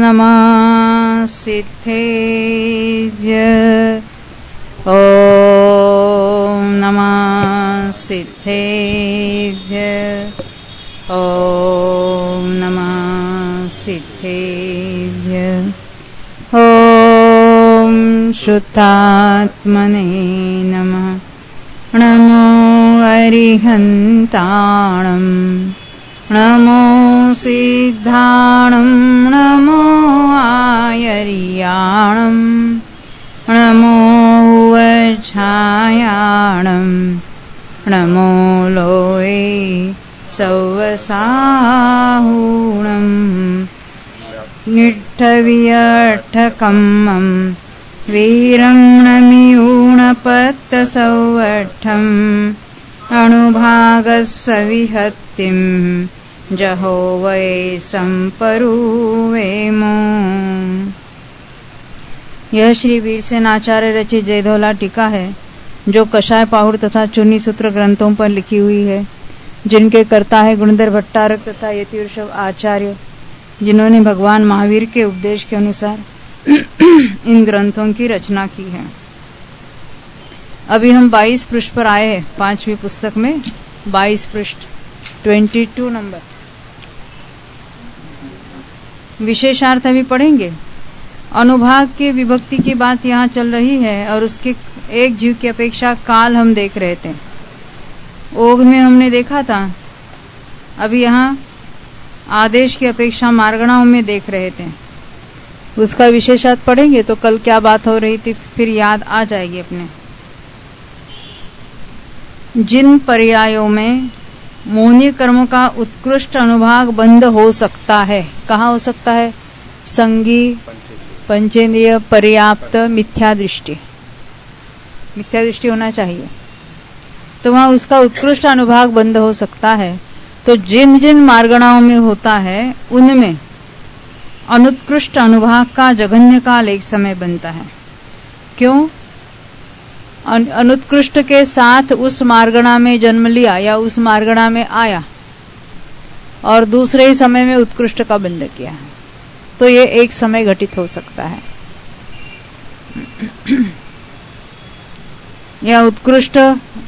नमः सिद्धेभ्यः। ॐ नमः सिद्धेभ्यः। ॐ नमः सिद्धेभ्यः। ॐ शुद्धात्मने नमः। नमो अरिहन्ताणं नमो सिद्धाणं नमो आयर्याणं नमो वज्रायाणं नमो लोये सौवसाहूणं निट्ठवियट्ठकम्मं वीरं नमियूणपत्तसौवट्ठम् अणुभागस्सविहत्तिं जहो वै संपरुवेमो। यह श्री वीरसेन आचार्य रचित जयधोला टीका है, जो कषाय पाहुड़ तथा चूनी सूत्र ग्रंथों पर लिखी हुई है, जिनके कर्ता है गुणधर भट्टारक तथा यतिवृषभ आचार्य, जिन्होंने भगवान महावीर के उपदेश के अनुसार इन ग्रंथों की रचना की है। अभी हम 22 पृष्ठ पर आए हैं, 5वीं पुस्तक में 22 पृष्ठ 22 नंबर। विशेषार्थ अभी पढ़ेंगे। अनुभाग के विभक्ति की बात यहाँ चल रही है और उसके एक जीव की अपेक्षा काल हम देख रहे थे। ओघ में हमने देखा था, अभी यहाँ आदेश की अपेक्षा मार्गणाओं में देख रहे थे। उसका विशेषार्थ पढ़ेंगे तो कल क्या बात हो रही थी फिर याद आ जाएगी अपने। जिन पर्यायों में मौनी कर्म का उत्कृष्ट अनुभाग बंध हो सकता है, कहाँ हो सकता है? संगी, पंचेंद्रिय, पर्याप्त, मिथ्या दृष्टि होना चाहिए, तो वहां उसका उत्कृष्ट अनुभाग बंध हो सकता है। तो जिन जिन मार्गणाओं में होता है उनमें अनुत्कृष्ट अनुभाग का जघन्य काल एक समय बनता है। क्यों? अनुत्कृष्ट के साथ उस मार्गणा में जन्म लिया या उस मार्गणा में आया और दूसरे ही समय में उत्कृष्ट का बंध किया है, तो ये एक समय घटित हो सकता है। या उत्कृष्ट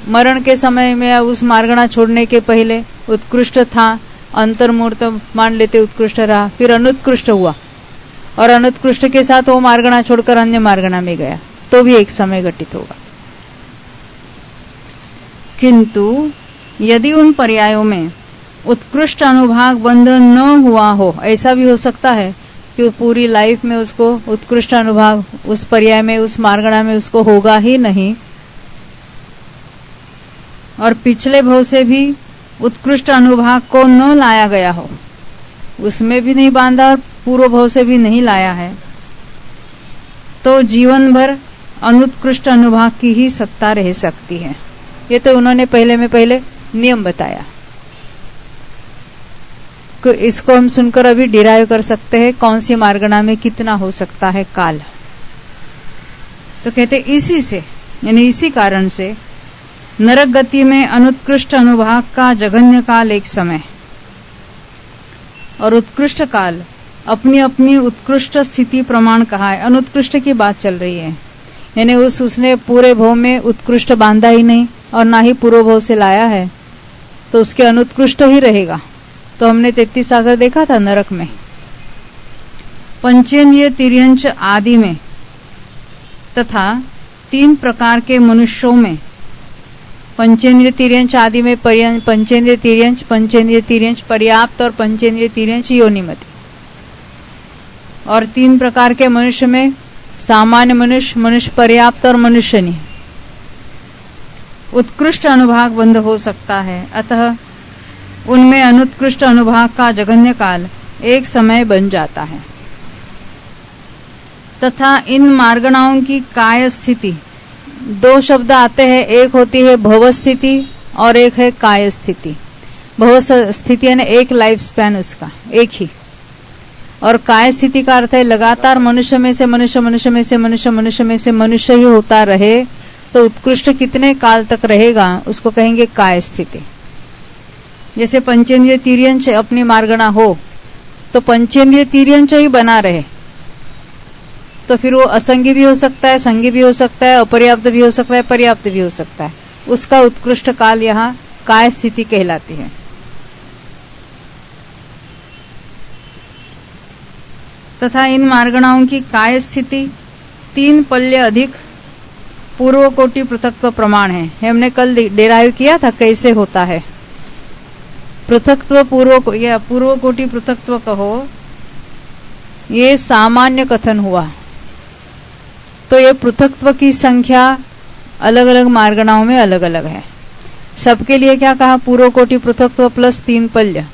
मरण के समय में या उस मार्गणा छोड़ने के पहले उत्कृष्ट था, अंतर्मूर्त मान लेते उत्कृष्ट रहा, फिर अनुत्कृष्ट हुआ और अनुत्कृष्ट के साथ वो मार्गणा छोड़कर अन्य मार्गणा में गया, तो भी एक समय घटित होगा। किंतु यदि उन पर्यायों में उत्कृष्ट अनुभाग बंध न हुआ हो, ऐसा भी हो सकता है कि पूरी लाइफ में उसको उत्कृष्ट अनुभाग उस पर्याय में उस मार्गणा में उसको होगा ही नहीं, और पिछले भव से भी उत्कृष्ट अनुभाग को न लाया गया हो, उसमें भी नहीं बांधा और पूर्व भव से भी नहीं लाया है, तो जीवन भर अनुत्कृष्ट अनुभाग की ही सत्ता रह सकती है। ये तो उन्होंने पहले नियम बताया। इसको हम सुनकर अभी डिराइव कर सकते हैं कौन सी मार्गणा में कितना हो सकता है काल। तो कहते इसी से, यानी इसी कारण से नरक गति में अनुत्कृष्ट अनुभाग का जघन्य काल एक समय और उत्कृष्ट काल अपनी अपनी उत्कृष्ट स्थिति प्रमाण कहा है। अनुत्कृष्ट की बात चल रही है, यानी उसने पूरे भव में उत्कृष्ट बांधा ही नहीं और ना ही पूर्व भव से लाया है, तो उसके अनुत्कृष्ट ही रहेगा। तो हमने 33 सागर देखा था नरक में। पंचेंद्रिय तिर्यंच आदि में तथा 3 प्रकार के मनुष्यों में, पंचेंद्रिय तिर्यंच आदि में पंचेंद्रिय तिर्यंच पर्याप्त और पंचेंद्रिय तिर्यंच योनिमति, और 3 प्रकार के मनुष्य में सामान्य मनुष्य, मनुष्य पर्याप्त और मनुष्यनी उत्कृष्ट अनुभाग बंध हो सकता है। अतः उनमें अनुत्कृष्ट अनुभाग का जघन्य काल एक समय बन जाता है। तथा इन मार्गणाओं की काय स्थिति, 2 शब्द आते हैं, एक होती है भव स्थिति और एक है काय स्थिति। भव स्थिति यानी एक लाइफ स्पैन उसका एक ही, और काय स्थिति का अर्थ है लगातार मनुष्य में से मनुष्य, मनुष्य में से मनुष्य, मनुष्य में से मनुष्य ही होता रहे, तो उत्कृष्ट कितने काल तक रहेगा उसको कहेंगे काय स्थिति। जैसे पंचेंद्रिय तिर्यंच अपनी मार्गणा हो तो पंचेंद्रिय तिर्यंच ही बना रहे तो फिर वो असंगी भी हो सकता है, संगी भी हो सकता है, अपर्याप्त भी हो सकता है, पर्याप्त भी हो सकता है। उसका उत्कृष्ट काल यहाँ काय स्थिति कहलाती है। तथा इन मार्गणाओं की काय स्थिति 3 पल्य अधिक पूर्व कोटि पृथक्त्व प्रमाण है। हमने कल डेराइव किया था कैसे होता है पृथक्त्व, पूर्व कोटि पृथक्त्व कहो, ये सामान्य कथन हुआ। तो ये पृथक्त्व की संख्या अलग अलग मार्गणाओं में अलग अलग है। सबके लिए क्या कहा, पूर्व कोटि पृथक्त्व प्लस 3 पल्य।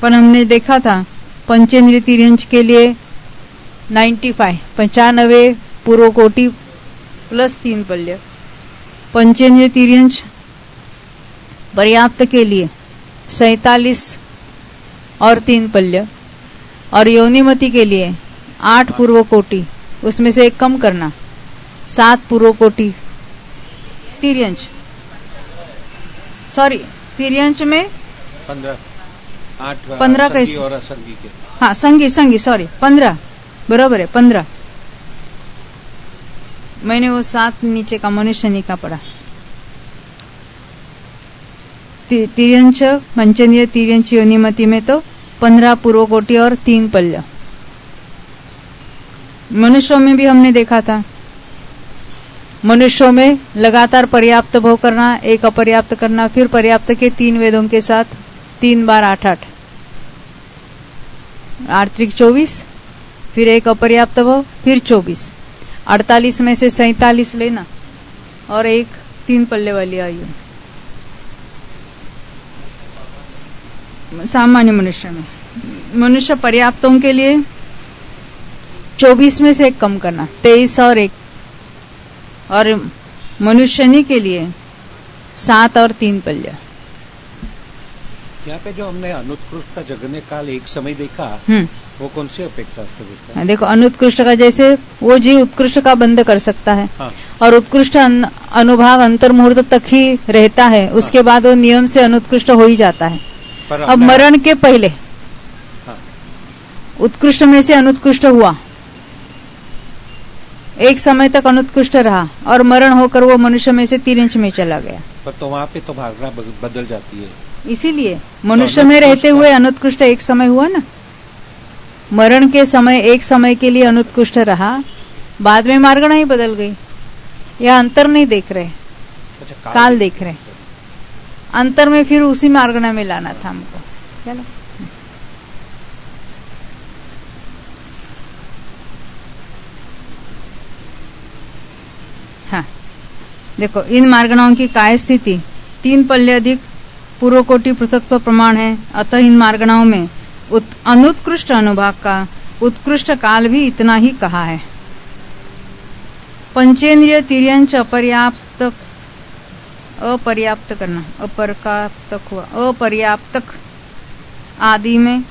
पर हमने देखा था पंचेंद्रिय तिर्यंच के लिए 95 पूर्व कोटि प्लस 3 पल्य। पंचेंद्रिय तिर्यंच पर्याप्त के लिए 47 और 3 पल्य, और योनिमति के लिए 8 पूर्व कोटि, उसमें से एक कम करना, 7 पूर्व कोटि तिर्यंच, सॉरी तिर्यंच में 15 कैसे और असंगी के, हाँ संगी सॉरी 15 बराबर है 15। मैंने वो 7 नीचे का मनुष्य का पढ़ा। तिर्यंच पंचेंद्रिय तिर्यंच योनिमति में तो 15 पूर्व कोटि और 3 पल्य। मनुष्यों में भी हमने देखा था, मनुष्यों में लगातार पर्याप्त भोग करना, एक अपर्याप्त करना, फिर पर्याप्त के 3 वेदों के साथ 3 बार 8 आर्त्रिक 24, फिर एक अपर्याप्त भोग, फिर 24, 48 में से 47 लेना और एक 3 पल्ले वाली आयु। सामान्य मनुष्य में, मनुष्य पर्याप्तों के लिए 24 में से एक कम करना, 23 और 1, और मनुष्यनी के लिए 7 और 3 पल्य। यहाँ पे जो हमने अनुत्कृष्ट का जगने काल एक समय देखा, वो कौन सी अपेक्षा से देखा है? देखो अनुत्कृष्ट का जैसे वो जीव उत्कृष्ट का बंध कर सकता है, हाँ। और उत्कृष्ट अनुभाग अंतर्मुहूर्त तक ही रहता है, उसके हाँ। बाद वो नियम से अनुत्कृष्ट हो ही जाता है। अब मरण के पहले हाँ। उत्कृष्ट में से अनुत्कृष्ट हुआ, एक समय तक अनुत्कृष्ट रहा और मरण होकर वो मनुष्य में से तिर्यंच में चला गया। पर तो वहां पे तो भावना बदल जाती है, इसीलिए मनुष्य में रहते हुए अनुत्कृष्ट एक समय हुआ ना, मरण के समय एक समय के लिए अनुत्कृष्ट रहा, बाद में मार्गणा ही बदल गई। यह अंतर नहीं देख रहे, अच्छा, काल देख रहे। अंतर में फिर उसी मार्गणा में लाना था हमको। चलो हाँ, देखो इन मार्गणाओं की काय स्थिति 3 पल्य अधिक पूर्व कोटि पृथक्त्व प्रमाण है। अतः इन मार्गणाओं में अनुत्कृष्ट अनुभाग का उत्कृष्ट काल भी इतना ही कहा है। पंचेंद्रिय तिर्यंच अपर्याप्त करना, अपर्याप्तक हुआ, अपर्याप्तक आदि में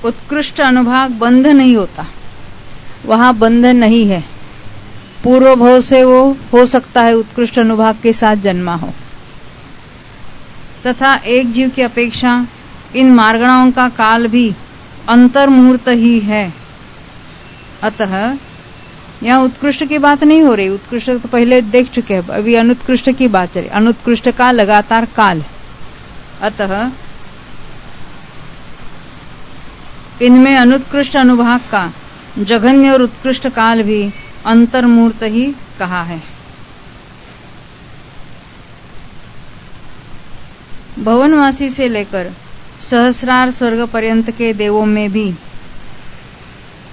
उत्कृष्ट अनुभाग बंध नहीं होता, वहां बंधन नहीं है। पूर्व भव से वो हो सकता है उत्कृष्ट अनुभाग के साथ जन्मा हो, तथा एक जीव की अपेक्षा इन मार्गणाओं का काल भी अंतर्मुहूर्त ही है। अतः यहाँ उत्कृष्ट की बात नहीं हो रही, उत्कृष्ट तो पहले देख चुके हैं, अभी अनुत्कृष्ट की बात चली। अनुत्कृष्ट का लगातार काल, अतः इनमें अनुत्कृष्ट अनुभाग का जघन्य और उत्कृष्ट काल भी अंतर्मूर्त ही कहा है। भवनवासी से लेकर सहस्रार स्वर्ग पर्यंत के देवों में भी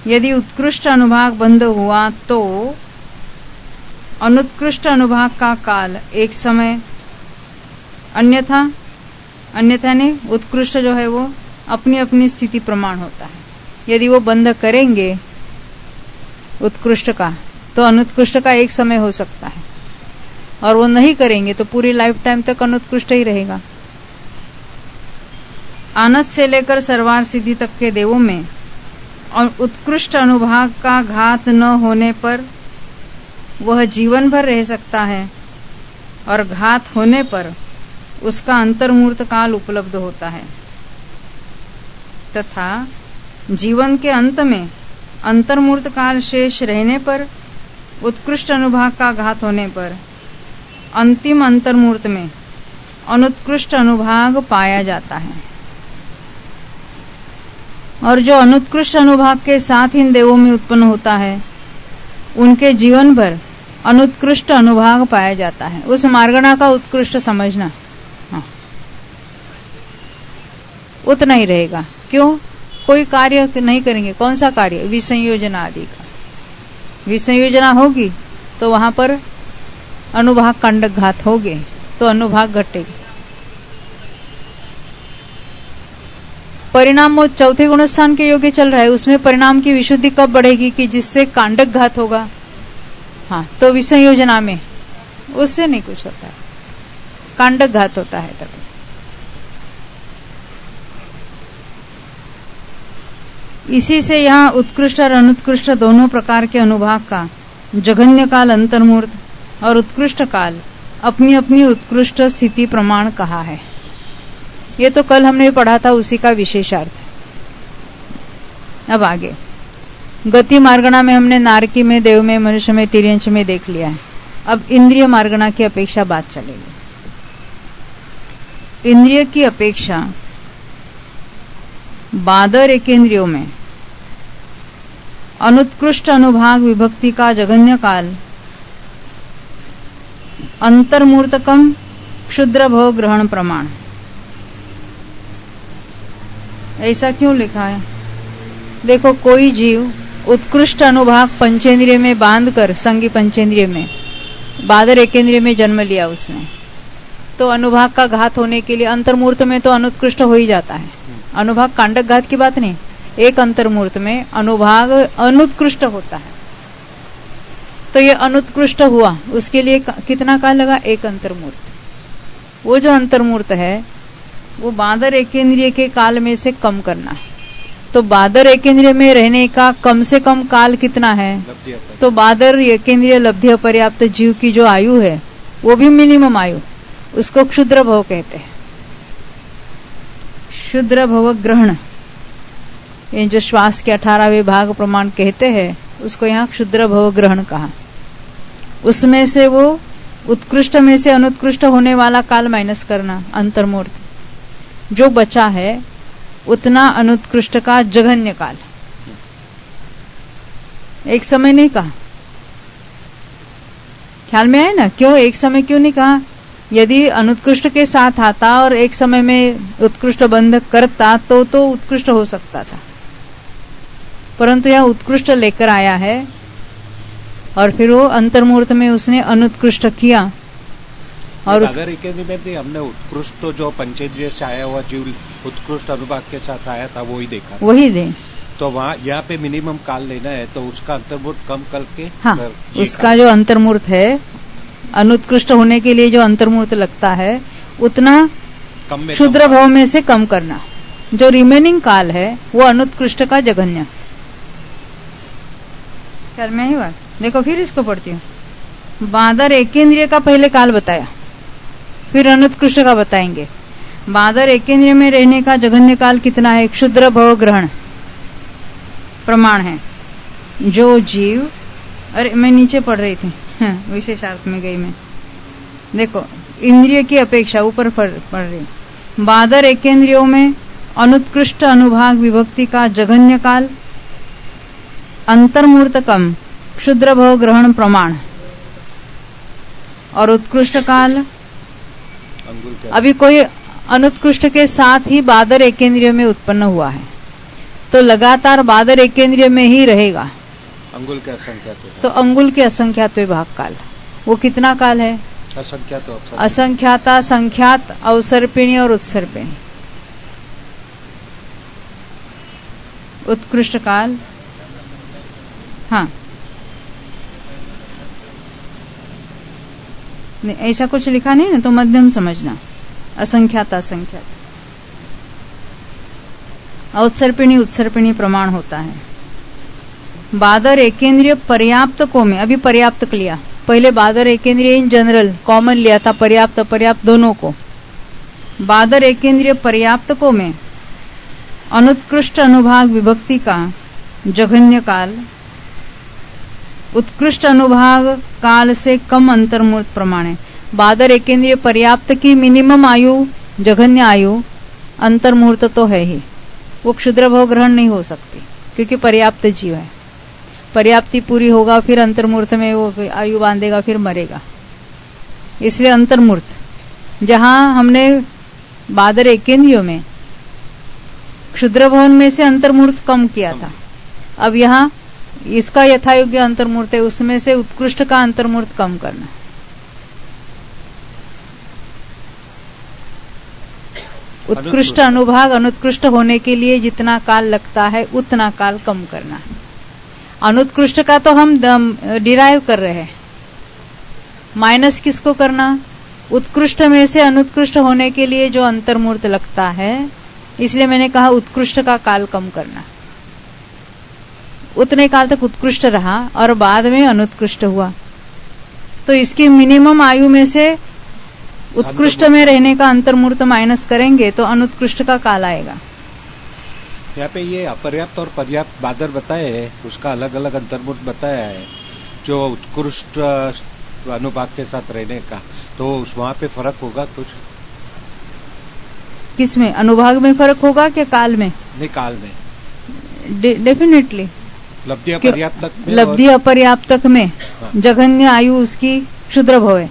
यदि उत्कृष्ट अनुभाग बंद हुआ तो अनुत्कृष्ट अनुभाग का काल एक समय, अन्यथा ने उत्कृष्ट जो है वो अपनी अपनी स्थिति प्रमाण होता है। यदि वो बंद करेंगे उत्कृष्ट का तो अनुत्कृष्ट का एक समय हो सकता है, और वो नहीं करेंगे तो पूरी लाइफ टाइम तक अनुत्कृष्ट ही रहेगा। आनस से लेकर सर्वार सिद्धि तक के देवों में और उत्कृष्ट अनुभाग का घात न होने पर वह जीवन भर रह सकता है और घात होने पर उसका अंतर्मूर्त काल उपलब्ध होता है, तथा जीवन के अंत में अंतर्मूर्त काल शेष रहने पर उत्कृष्ट अनुभाग का घात होने पर अंतिम अंतर्मूर्त में अनुत्कृष्ट अनुभाग पाया जाता है। और जो अनुत्कृष्ट अनुभाग के साथ इन देवों में उत्पन्न होता है उनके जीवन भर अनुत्कृष्ट अनुभाग पाया जाता है। उस मार्गणा का उत्कृष्ट समझना, उतना ही रहेगा। क्यों? कोई कार्य नहीं करेंगे। कौन सा कार्य? विसंयोजना आदि का। विसंयोजना होगी तो वहां पर अनुभाग कांडक घात होगे तो अनुभाग घटेगी। परिणाम वो चौथे गुणस्थान के योग्य चल रहा है, उसमें परिणाम की विशुद्धि कब बढ़ेगी कि जिससे कांडक घात होगा। हाँ, तो विसंयोजना में उससे नहीं कुछ होता है, कांडक घात होता है तब। इसी से यहाँ उत्कृष्ट और अनुत्कृष्ट दोनों प्रकार के अनुभाग का जघन्य काल अंतर्मूर्त और उत्कृष्ट काल अपनी अपनी उत्कृष्ट स्थिति प्रमाण कहा है। ये तो कल हमने पढ़ा था, उसी का विशेषार्थ। अब आगे गति मार्गणा में हमने नारकी में, देव में, मनुष्य में, तिर्यंश में देख लिया है। अब इंद्रिय मार्गणा की अपेक्षा बात चलेगी। इंद्रिय की अपेक्षा बादर एकेंद्रियों में अनुत्कृष्ट अनुभाग विभक्ति का जघन्य काल अंतर्मूर्तकम क्षुद्र भव ग्रहण प्रमाण। ऐसा क्यों लिखा है? देखो, कोई जीव उत्कृष्ट अनुभाग पंचेंद्रिय में बांधकर, संगी पंचेंद्रिय में, बादर एकेंद्रिय में जन्म लिया उसने, तो अनुभाग का घात होने के लिए अंतर्मूर्त में तो अनुत्कृष्ट हो ही जाता है। अनुभाग कांडक घात की बात नहीं, एक अंतर्मूर्त में अनुभाग अनुत्कृष्ट होता है। तो ये अनुत्कृष्ट हुआ, उसके लिए कितना काल लगा? एक अंतर्मूर्त। वो जो अंतर्मूर्त है वो बादर एकेंद्रिय के काल में से कम करना है। तो बादर एकेंद्रिय में रहने का कम से कम काल कितना है? तो बादर एकेंद्रिय लब्धि पर्याप्त जीव की जो आयु है वो भी मिनिमम आयु, उसको क्षुद्र भव कहते हैं। क्षुद्र भव ग्रहण, ये जो श्वास के 18वें भाग प्रमाण कहते हैं उसको यहाँ क्षुद्र भव ग्रहण कहा। उसमें से वो उत्कृष्ट में से अनुत्कृष्ट होने वाला काल माइनस करना, अंतर्मूर्त। जो बचा है उतना अनुत्कृष्ट का जघन्य काल। एक समय नहीं कहा, ख्याल में आए ना? क्यों एक समय क्यों नहीं कहा? यदि अनुत्कृष्ट के साथ आता और एक समय में उत्कृष्ट बंध करता तो उत्कृष्ट हो सकता था, परंतु यह उत्कृष्ट लेकर आया है और फिर वो अंतर्मूर्त में उसने अनुत्कृष्ट किया। और अगर एकेंद्रिय में भी हमने उत्कृष्ट तो जो पंचेंद्रिय से आया हुआ जीव उत्कृष्ट अनुभाग के साथ आया था वही देखा, वही दे। तो वहाँ यहाँ पे मिनिमम काल लेना है तो उसका अंतर्मूर्त कम करके, हाँ, उसका जो अंतर्मूर्त है, अनुत्कृष्ट होने के लिए जो अंतर्मूर्त लगता है उतना क्षुद्र भाव में से कम करना। जो रिमेनिंग काल है वो अनुत्कृष्ट का जघन्य। ख्याल में ही बात? देखो फिर इसको पढ़ती हूँ। बादर एकेंद्रिय का पहले काल बताया, फिर अनुत्कृष्ट का बताएंगे। बादर एकेंद्रिय में रहने का जघन्य काल कितना है? क्षुद्र भव ग्रहण प्रमाण है। जो जीव, अरे मैं नीचे पढ़ रही थी, विशेषार्थ में गई मैं। देखो, इंद्रिय की अपेक्षा ऊपर पढ़ रही। बादर एकेंद्रियों में अनुत्कृष्ट अनुभाग विभक्ति का जघन्य काल अंतर्मूर्तकम क्षुद्र भव ग्रहण प्रमाण। और उत्कृष्ट काल, अभी कोई अनुत्कृष्ट के साथ ही बादर एकेंद्रिय में उत्पन्न हुआ है तो लगातार बादर एकेंद्रिय में ही रहेगा। अंगुल के असंख्यात, तो अंगुल के असंख्यात भाग काल, वो कितना काल है? असंख्यात, असंख्याता, संख्यात, अवसर्पिणी और उत्सर्पिणी। उत्कृष्ट काल, हाँ, नहीं ऐसा कुछ लिखा नहीं ना, तो मध्यम समझना। असंख्यात, असंख्यात, अवसर्पिणी, उत्सर्पिणी प्रमाण होता है। बादर एकेंद्रिय पर्याप्तकों में, अभी पर्याप्तक लिया, पहले बादर एकेंद्रिय इन जनरल कॉमन लिया था, पर्याप्त अपर्याप्त दोनों को। बादर एकेंद्रिय पर्याप्तकों में अनुत्कृष्ट अनुभाग विभक्ति का जघन्य काल उत्कृष्ट अनुभाग काल से कम अंतर्मूर्त प्रमाण है। बादर एकेंद्रिय पर्याप्त की मिनिमम आयु जघन्य आयु अंतर्मूर्त तो है ही, वो क्षुद्र भोग ग्रहण नहीं हो सकती क्योंकि पर्याप्त जीव है। पर्याप्ति पूरी होगा फिर अंतर्मूर्त में वो आयु बांधेगा फिर मरेगा, इसलिए अंतर्मूर्त। जहां हमने बादर एकेंद्रियों में क्षुद्र भवन में से अंतर्मूर्त कम किया था, अब यहाँ इसका यथायोग्य अंतर्मूर्त है, उसमें से उत्कृष्ट का अंतर्मूर्त कम करना। उत्कृष्ट अनुभाग अनुत्कृष्ट होने के लिए जितना काल लगता है उतना काल कम करना। अनुत्कृष्ट का तो हम डिराइव कर रहे हैं, माइनस किसको करना? उत्कृष्ट में से अनुत्कृष्ट होने के लिए जो अंतर्मूर्त लगता है, इसलिए मैंने कहा उत्कृष्ट का काल कम करना। उतने काल तक उत्कृष्ट रहा और बाद में अनुत्कृष्ट हुआ, तो इसकी मिनिमम आयु में से उत्कृष्ट में रहने का अंतर्मूर्त माइनस करेंगे तो अनुत्कृष्ट का काल आएगा। यहाँ पे ये अपर्याप्त और पर्याप्त बादर बताए है, उसका अलग अलग अंतर्मूर्त बताया है। जो उत्कृष्ट अनुभाग के साथ रहने का, तो वहां पे फर्क होगा कुछ? किसमें? अनुभाग में फर्क होगा क्या काल में? नहीं, काल में डेफिनेटली। लब्धि अपर्याप्तक में, लब्धि अपर्याप्तक में जघन्य आयु उसकी क्षुद्र भव है,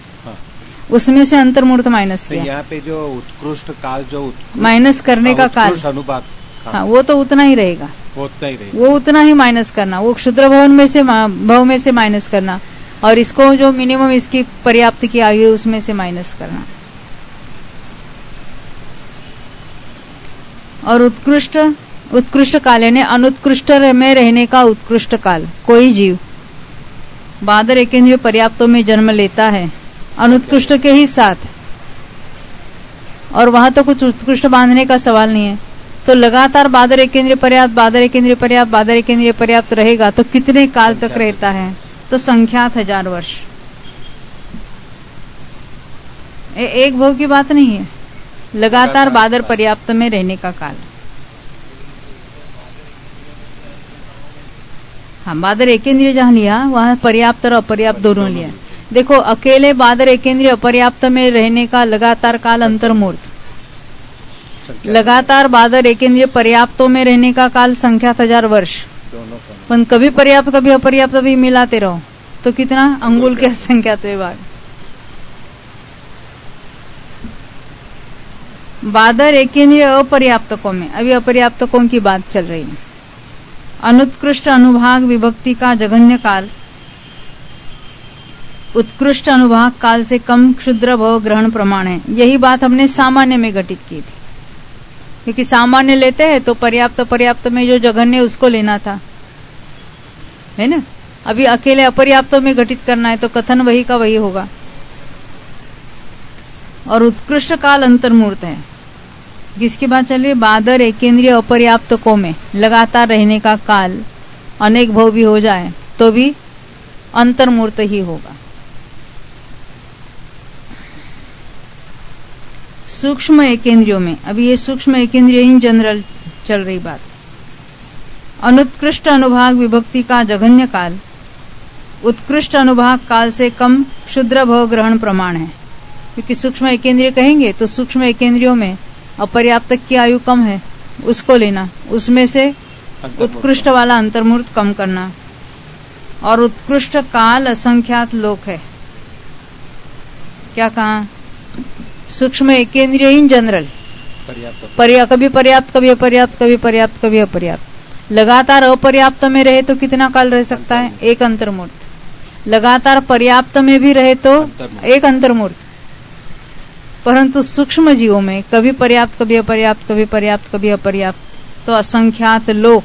उसमें से अंतर्मूर्त माइनस किया। यहाँ पे जो उत्कृष्ट काल जो माइनस करने का काल अनुभाग, हाँ वो तो उतना ही रहेगा, वो उतना ही माइनस करना, वो क्षुद्र भवन में से भव में से माइनस करना, और इसको जो मिनिमम इसकी पर्याप्त की आयु है उसमें से माइनस करना। और उत्कृष्ट काल यानी अनुत्कृष्ट में रहने का उत्कृष्ट काल। कोई जीव बादर एकेंद्रिय पर्याप्तों में जन्म लेता है अनुत्कृष्ट के ही साथ, और वहां तो कुछ उत्कृष्ट बांधने का सवाल नहीं है, तो लगातार बादर एकेंद्रिय पर्याप्त बादर एकेंद्रिय पर्याप्त बादर एकेंद्रिय पर्याप्त रहेगा तो कितने काल तक रहता है? तो संख्यात 1000 वर्ष। एक भोग की बात नहीं है, लगातार बादर पर्याप्त में रहने का काल। हाँ, बादर एकेंद्रिय जहां लिया वहां पर्याप्त और अपर्याप्त दोनों लिया। देखो, अकेले बादर एकेंद्रिय अपर्याप्त में रहने का लगातार काल अंतर्मूर्त, लगातार बादर एकेंद्रिय पर्याप्तों में रहने का काल संख्यात 1000 वर्ष। पण कभी पर्याप्त कभी अपर्याप्त भी मिलाते रहो तो कितना? अंगुल के असंख्यात विभाग। बादर एकेंद्रिय अपर्याप्तकों में, अभी अपर्याप्तकों की बात चल रही है। अनुत्कृष्ट अनुभाग विभक्ति का जघन्य काल उत्कृष्ट अनुभाग काल से कम क्षुद्र भव ग्रहण प्रमाण है। यही बात हमने सामान्य में घटित की थी, क्योंकि सामान्य लेते हैं तो पर्याप्त पर्याप्त में जो जघन्य उसको लेना था, है ना। अभी अकेले अपर्याप्त में घटित करना है तो कथन वही का वही होगा। और उत्कृष्ट काल अंतर्मूर्त है। किसकी बात चल रही है? बादर एकेंद्रिय अपर्याप्तकों में लगातार रहने का काल अनेक भव भी हो जाए तो भी अंतर्मूर्त ही होगा। सूक्ष्म एकेंद्रियों में, अभी ये सूक्ष्म एकेंद्रिय इन जनरल चल रही बात। अनुत्कृष्ट अनुभाग विभक्ति का जघन्य काल उत्कृष्ट अनुभाग काल से कम क्षुद्र भव ग्रहण प्रमाण है। क्योंकि सूक्ष्म एकेंद्रिय कहेंगे तो सूक्ष्म एकेंद्रियों में अपर्याप्तक की आयु कम है, उसको लेना, उसमें से उत्कृष्ट वाला अंतर्मूर्त कम करना। और उत्कृष्ट काल असंख्यात लोक है। क्या कहा? सूक्ष्म एकेंद्रिय इन जनरल कभी पर्याप्त कभी अपर्याप्त कभी पर्याप्त कभी अपर्याप्त। लगातार अपर्याप्त में रहे तो कितना काल रह सकता है? एक अंतर्मूर्त। लगातार पर्याप्त में भी रहे तो एक अंतर्मूर्त। परंतु सूक्ष्म जीवों में कभी पर्याप्त कभी अपर्याप्त कभी पर्याप्त कभी अपर्याप्त, तो असंख्यात लोक।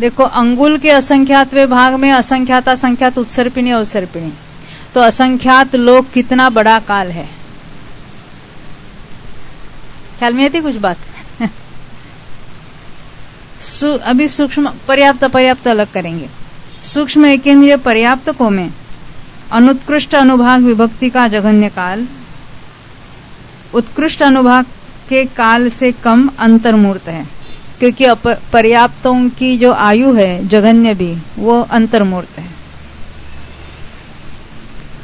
देखो, अंगुल के असंख्यात भाग में असंख्यात असंख्यात उत्सर्पिणी अवसर्पिणी, तो असंख्यात लोक कितना बड़ा काल है। ख्याल में आती कुछ बात? अभी सूक्ष्म पर्याप्त पर्याप्त अलग करेंगे। सूक्ष्म एकेंद्रिय पर्याप्तकों में अनुत्कृष्ट अनुभाग विभक्ति का जघन्य काल उत्कृष्ट अनुभाग के काल से कम अंतर्मूर्त है, क्योंकि पर्याप्तों की जो आयु है जघन्य भी वो अंतर्मूर्त है,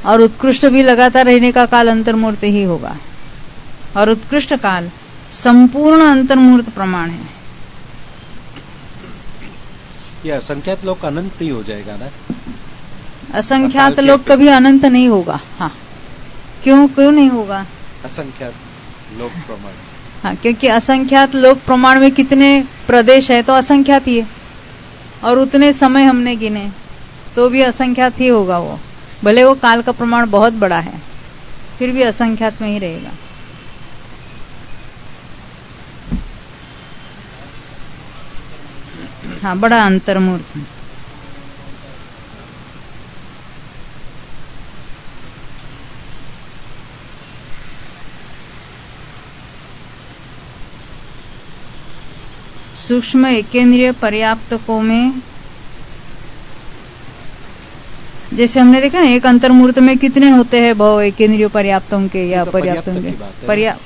और उत्कृष्ट भी लगातार रहने का काल अंतर्मूर्त ही होगा, और उत्कृष्ट काल संपूर्ण अंतर्मूर्त प्रमाण है। ये असंख्यात लोग अनंत ही हो जाएगा ना? असंख्यात लोग कभी अनंत नहीं होगा। हाँ, क्यों नहीं होगा? असंख्यात लोक प्रमाण। हाँ, क्योंकि असंख्यात लोक प्रमाण में कितने प्रदेश है तो असंख्यात ही है, और उतने समय हमने गिने तो भी असंख्यात ही होगा वो, भले वो काल का प्रमाण बहुत बड़ा है फिर भी असंख्यात में ही रहेगा। हाँ, बड़ा अंतर्मूर्त। सूक्ष्म एकेंद्रिय पर्याप्तकों में जैसे हमने देखा ना, एक अंतर्मूर्त में कितने होते हैं भव एकेंद्रिय पर्याप्तों के या तो पर्याप्तों के,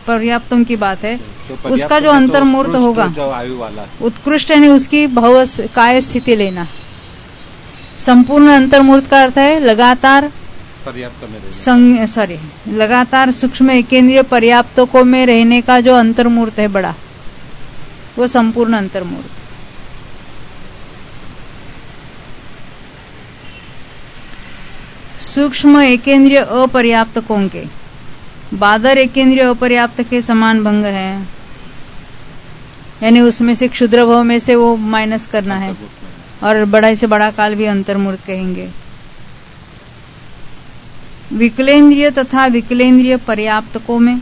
पर्याप्तों की बात है। तो उसका जो अंतर्मूर्त होगा आयु वाला उत्कृष्ट यानी उसकी भव काय स्थिति लेना। संपूर्ण अंतर्मूर्त का अर्थ है लगातार पर्याप्त में लगातार सूक्ष्म एकेंद्रिय पर्याप्तकों में रहने का जो अंतर्मूर्त है बड़ा, वो संपूर्ण अंतर्मूर्त। सूक्ष्म एकेंद्रिय अपर्याप्तकों के बादर एकेंद्रिय अपर्याप्त के समान भंग है, यानी उसमें से क्षुद्र भव में से वो माइनस करना है, और बड़ा से बड़ा काल भी अंतर्मूर्त कहेंगे। विकलेंद्रिय तथा विकलेंद्रिय पर्याप्तकों में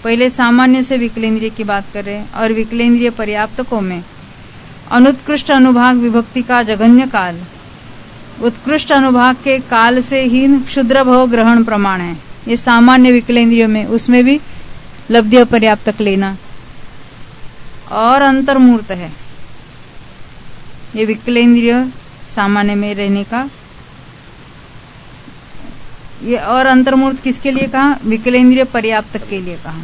पहले सामान्य से विकलेंद्रिय की बात कर रहे हैं, और विकलेंद्रिय पर्याप्तकों में अनुत्कृष्ट अनुभाग विभक्ति का जघन्य काल उत्कृष्ट अनुभाग के काल से हीन क्षुद्र भव ग्रहण प्रमाण है। ये सामान्य विकलेंद्रियों में, उसमें भी लब्धि पर्याप्तक लेना और अंतर्मूर्त है। ये विकलेंद्रिय सामान्य में रहने का, ये और अंतर्मूर्त किसके लिए कहा? विकलेंद्रिय पर्याप्तक के लिए कहा।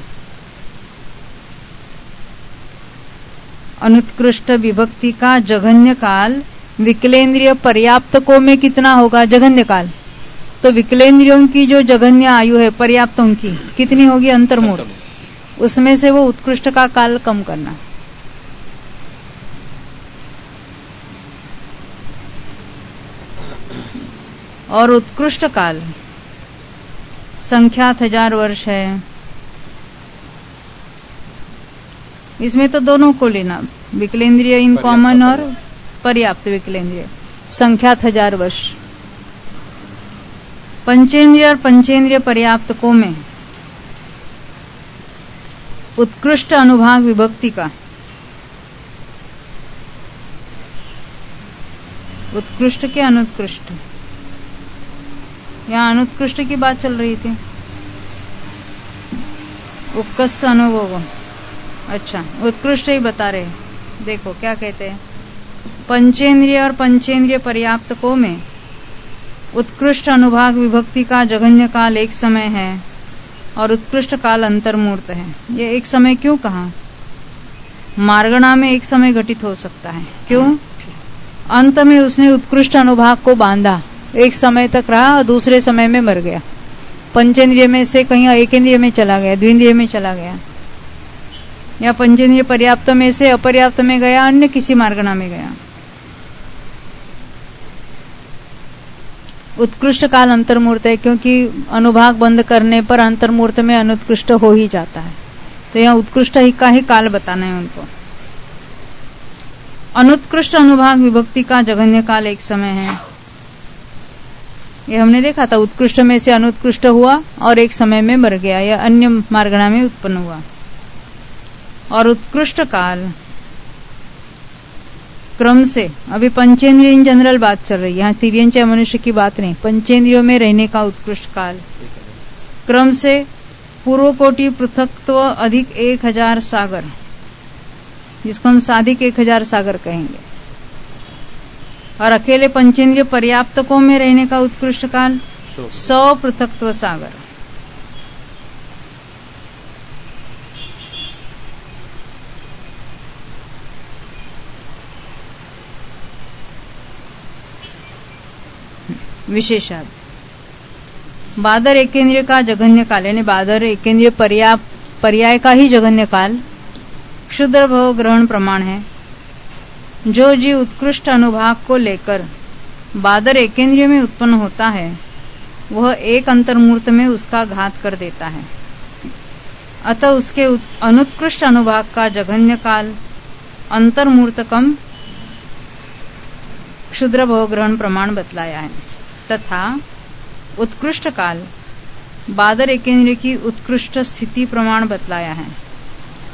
अनुत्कृष्ट विभक्ति का जघन्य काल विकलेंद्रिय पर्याप्तकों में कितना होगा? जघन्य काल। तो विकलेंद्रियों की जो जघन्य आयु है पर्याप्तों की कितनी होगी? अंतर्मूर्त। उसमें से वो उत्कृष्ट का काल कम करना। और उत्कृष्ट काल संख्यात 1000 वर्ष है। इसमें तो दोनों को लेना, विकलेंद्रिय इन कॉमन और पर्याप्त विकलेंद्रिय। संख्यात 1000 वर्ष। पंचेंद्रिय और पंचेंद्रिय पर्याप्तकों में उत्कृष्ट अनुभाग विभक्ति का उत्कृष्ट के अनुत्कृष्ट, यहाँ अनुत्कृष्ट की बात चल रही थी। उत्कृष्ट अनुभव, अच्छा उत्कृष्ट ही बता रहे। देखो क्या कहते हैं, पंचेंद्रिय और पंचेंद्रिय पर्याप्तकों में उत्कृष्ट अनुभाग विभक्ति का जघन्य काल एक समय है और उत्कृष्ट काल अंतर्मूर्त है। ये एक समय क्यों कहा? मार्गणा में एक समय घटित हो सकता है। क्यों? अंत में उसने उत्कृष्ट अनुभाग को बांधा, एक समय तक रहा और दूसरे समय में मर गया। पंचेंद्रिय में से कहीं एकेंद्रिय में चला गया, द्विंद्रिय में चला गया, या पंचेंद्रिय पर्याप्त में से अपर्याप्त में गया, अन्य किसी मार्गणा में गया। उत्कृष्ट काल अंतर्मूर्त है, क्योंकि अनुभाग बंद करने पर अंतर्मूर्त में अनुत्कृष्ट हो ही जाता है। तो यहाँ उत्कृष्ट ही का ही काल बताना है उनको। अनुत्कृष्ट अनुभाग विभक्ति का जघन्य काल एक समय है। ये हमने देखा था, उत्कृष्ट में से अनुत्कृष्ट हुआ और एक समय में मर गया या अन्य मार्गणा में उत्पन्न हुआ। और उत्कृष्ट काल क्रम से, अभी पंचेंद्रिय इन जनरल बात चल रही है, यहाँ तिर्यंच मनुष्य की बात नहीं, पंचेंद्रियों में रहने का उत्कृष्ट काल क्रम से पूर्व कोटि पृथक्त्व अधिक 1000 सागर जिसको हम साधिक 1000 सागर कहेंगे। और अकेले पंचेंद्रिय पर्याप्तकों में रहने का उत्कृष्ट काल 100 पृथक्त्व सागर। विशेषाद बादर एकेंद्रिय का जघन्य काल, यानी बादर एकेंद्रिय पर्याय का ही जघन्य काल क्षुद्र भव ग्रहण प्रमाण है। जो जीव उत्कृष्ट अनुभाग को लेकर बादर एकेंद्रिय में उत्पन्न होता है वह एक अंतर्मूर्त में उसका घात कर देता है। अतः उसके अनुत्कृष्ट अनुभाग का जघन्य काल अंतर्मूर्तकम क्षुद्र भव ग्रहण प्रमाण बतलाया है, तथा उत्कृष्ट काल बादर एकेंद्रिय की उत्कृष्ट स्थिति प्रमाण बतलाया है।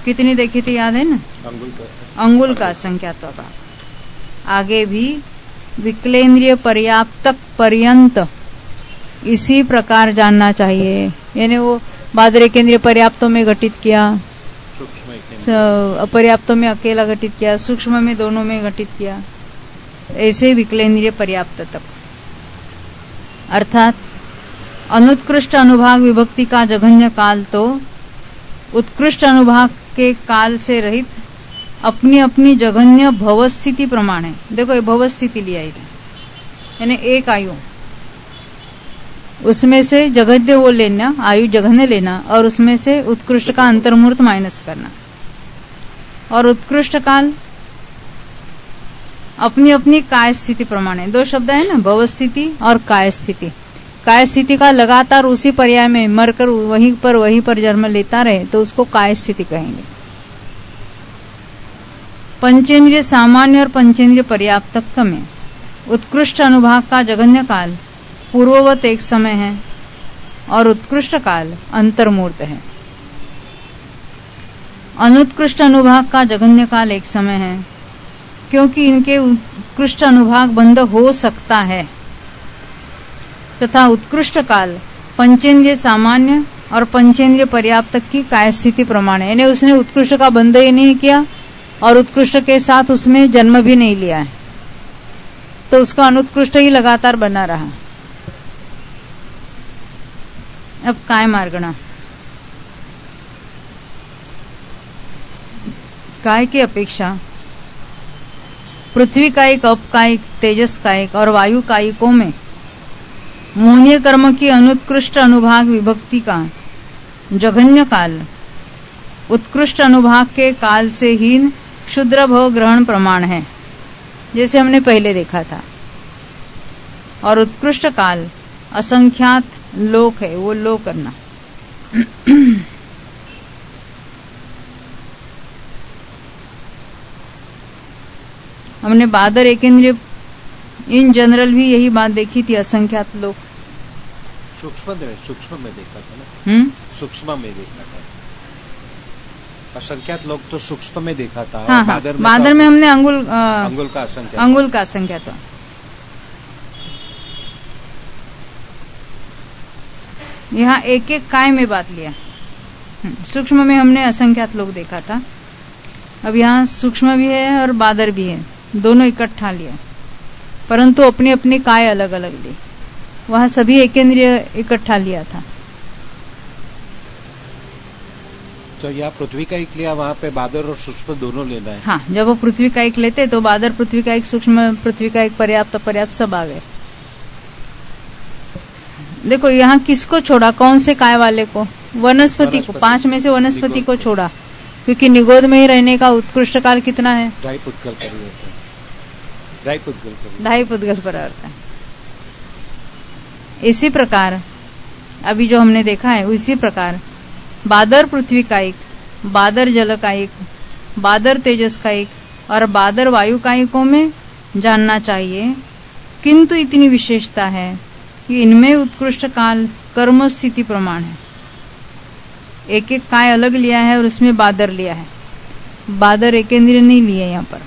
कितनी देखी थी, याद है ना? अंगुल का संख्यात्व का। आगे भी विकलेंद्रिय पर्याप्तक पर्यंत इसी प्रकार जानना चाहिए, यानी वो बादर एकेंद्रिय पर्याप्तों में घटित किया, अपर्याप्तों में अकेला घटित किया, सूक्ष्म में दोनों में घटित किया, ऐसे विकलेंद्रिय पर्याप्त तक। अर्थात अनुत्कृष्ट अनुभाग विभक्ति का जघन्य काल तो उत्कृष्ट अनुभाग के काल से रहित अपनी अपनी जघन्य भवस्थिति प्रमाण है। देखो ये भवस्थिति लिया है, यानी एक आयु, उसमें से जघन्य वो लेना, आयु जघन्य लेना, और उसमें से उत्कृष्ट का अंतर्मूर्त माइनस करना। और उत्कृष्ट काल अपनी अपनी काय स्थिति प्रमाण है। दो शब्द है ना, भवस्थिति और काय स्थिति। काय स्थिति का लगातार उसी पर्याय में मरकर वहीं पर जन्म लेता रहे तो उसको काय स्थिति कहेंगे। पंचेंद्रिय सामान्य और पंचेंद्रिय पर्याप्तक में उत्कृष्ट अनुभाग का जघन्य काल पूर्ववत एक समय है और उत्कृष्ट काल अंतर्मूर्त है। अनुत्कृष्ट अनुभाग का जघन्य काल एक समय है क्योंकि इनके उत्कृष्ट अनुभाग बंद हो सकता है, तथा उत्कृष्ट काल पंचेंद्रिय सामान्य और पंचेंद्रिय पर्याप्तक की काय स्थिति प्रमाण है, यानी उसने उत्कृष्ट का बंध ही नहीं किया और उत्कृष्ट के साथ उसमें जन्म भी नहीं लिया है, तो उसका अनुत्कृष्ट ही लगातार बना रहा। अब काय मार्गणा, काय की अपेक्षा पृथ्वी कायिक, अप कायिक, तेजस कायिक और वायु कायिकों में मोहनीय कर्म की अनुत्कृष्ट अनुभाग विभक्ति का जघन्य काल उत्कृष्ट अनुभाग के काल से हीन क्षुद्र भव ग्रहण प्रमाण है, जैसे हमने पहले देखा था। और उत्कृष्ट काल असंख्यात लोक है, वो लो करना। हमने बादर एकेंद्रिय इन जनरल भी यही बात देखी थी, असंख्यात लोग। सूक्ष्म में देखा था ना, सूक्ष्म में देखा था। असंख्यात लोग तो सूक्ष्म में देखा था। हाँ, बादर में हमने अंगुल का असंख्यात। यहाँ एक एक काय में बात लिया। सूक्ष्म में हमने असंख्यात लोग देखा था, अब यहाँ सूक्ष्म भी है और बादर भी है, दोनों इकट्ठा लिया, परंतु अपनी अपनी काय अलग अलग ली। वहां सभी एकेंद्रिय इकट्ठा लिया था। तो यहाँ पृथ्वी का एक लिया, वहां पे बादर और सूक्ष्म दोनों लेना है। हाँ, जब वो पृथ्वी का एक लेते तो बादर पृथ्वी का एक, सूक्ष्म पृथ्वी का एक, पर्याप्त सब आ गए। देखो यहाँ किसको छोड़ा, कौन से काय वाले को? वनस्पति को। 5 में से वनस्पति को छोड़ा, क्योंकि निगोद में ही रहने का उत्कृष्ट काल कितना है? 2.5 पुद्गल पर रहता है। इसी प्रकार अभी जो हमने देखा है उसी प्रकार बादर पृथ्वी कायिक, बादर जल कायिक, बादर तेजस कायिक और बादर वायु कायिकों में जानना चाहिए, किंतु इतनी विशेषता है कि इनमें उत्कृष्ट काल कर्म स्थिति प्रमाण है। एक एक काय अलग लिया है और उसमें बादर लिया है, बादर एकेंद्रिय नहीं लिए। यहाँ पर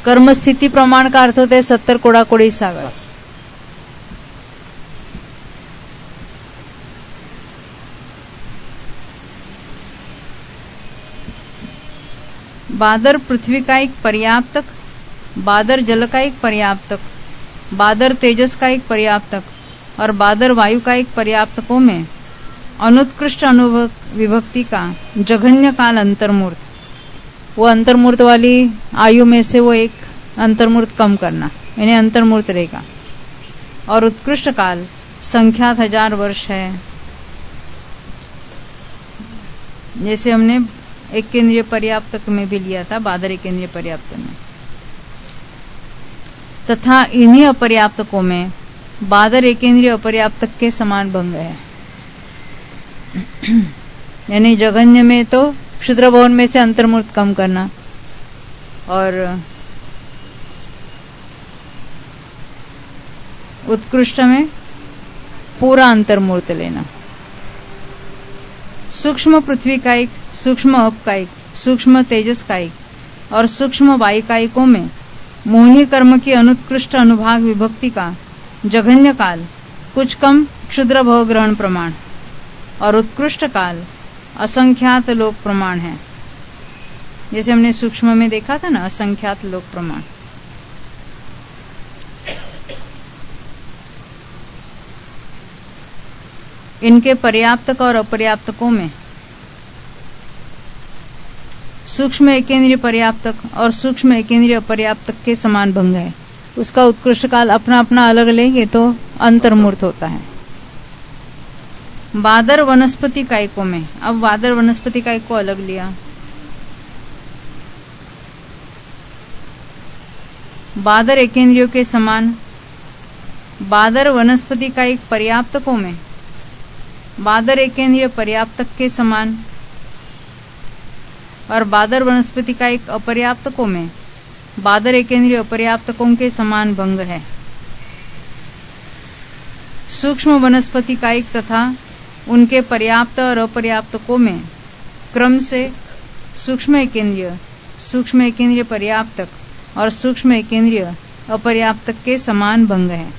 कर्म स्थिति प्रमाण का अर्थ होता है 70 कोड़ा कोड़ी सागर। बादर पृथ्वी का एक पर्याप्तक, बादर जल का एक पर्याप्तक, बादर तेजस का एक पर्याप्तक और बादर वायु का एक पर्याप्तकों में अनुत्कृष्ट अनुभव विभक्ति का जघन्य काल अंतर्मूर्त, वो अंतर्मूर्त वाली आयु में से वो एक अंतर्मूर्त कम करना, यानी अंतर्मूर्त रहेगा। और उत्कृष्ट काल संख्यात 1000 वर्ष है, जैसे हमने एक केंद्रीय पर्याप्तक में भी लिया था, बादर एक केंद्रीय पर्याप्तक में। तथा इन्हीं अपर्याप्तकों में बादर एक केंद्रीय अपर्याप्तक के समान भंग है। यानी जघन्य में तो क्षुद्र भवन में से अंतर्मूर्त कम करना और उत्कृष्ट में पूरा अंतर्मूर्त लेना। सूक्ष्म पृथ्वी कायिक, सूक्ष्म अपकायिक, सूक्ष्म तेजस कायिक और सूक्ष्म वायुकायिकों में मोहिनी कर्म की अनुत्कृष्ट अनुभाग विभक्ति का जघन्य काल कुछ कम क्षुद्र भव ग्रहण प्रमाण और उत्कृष्ट काल असंख्यात लोक प्रमाण है। जैसे हमने सूक्ष्म में देखा था ना, असंख्यात लोक प्रमाण। इनके पर्याप्तक और अपर्याप्तकों में सूक्ष्म एकेंद्रीय पर्याप्तक और सूक्ष्म एकेंद्रीय अपर्याप्तक के समान भंग है। उसका उत्कृष्ट काल अपना अपना अलग लेंगे तो अंतर्मूर्त होता है। बादर वनस्पति कायिकों में, अब बादर वनस्पति कायिक को अलग लिया। बादर एकेंद्रियों के समान बादर वनस्पति कायिक पर्याप्तकों में बादर एकेंद्रीय पर्याप्तक के समान और बादर वनस्पति का एक अपर्याप्तकों में बादर एकेंद्रीय अपर्याप्तकों के समान भंग है। सूक्ष्म वनस्पति कायिक तथा उनके पर्याप्त और अपर्याप्तकों में क्रम से सूक्ष्म एकेंद्रीय पर्याप्तक और सूक्ष्म एकेंद्रीय अपर्याप्तक के समान भंग है।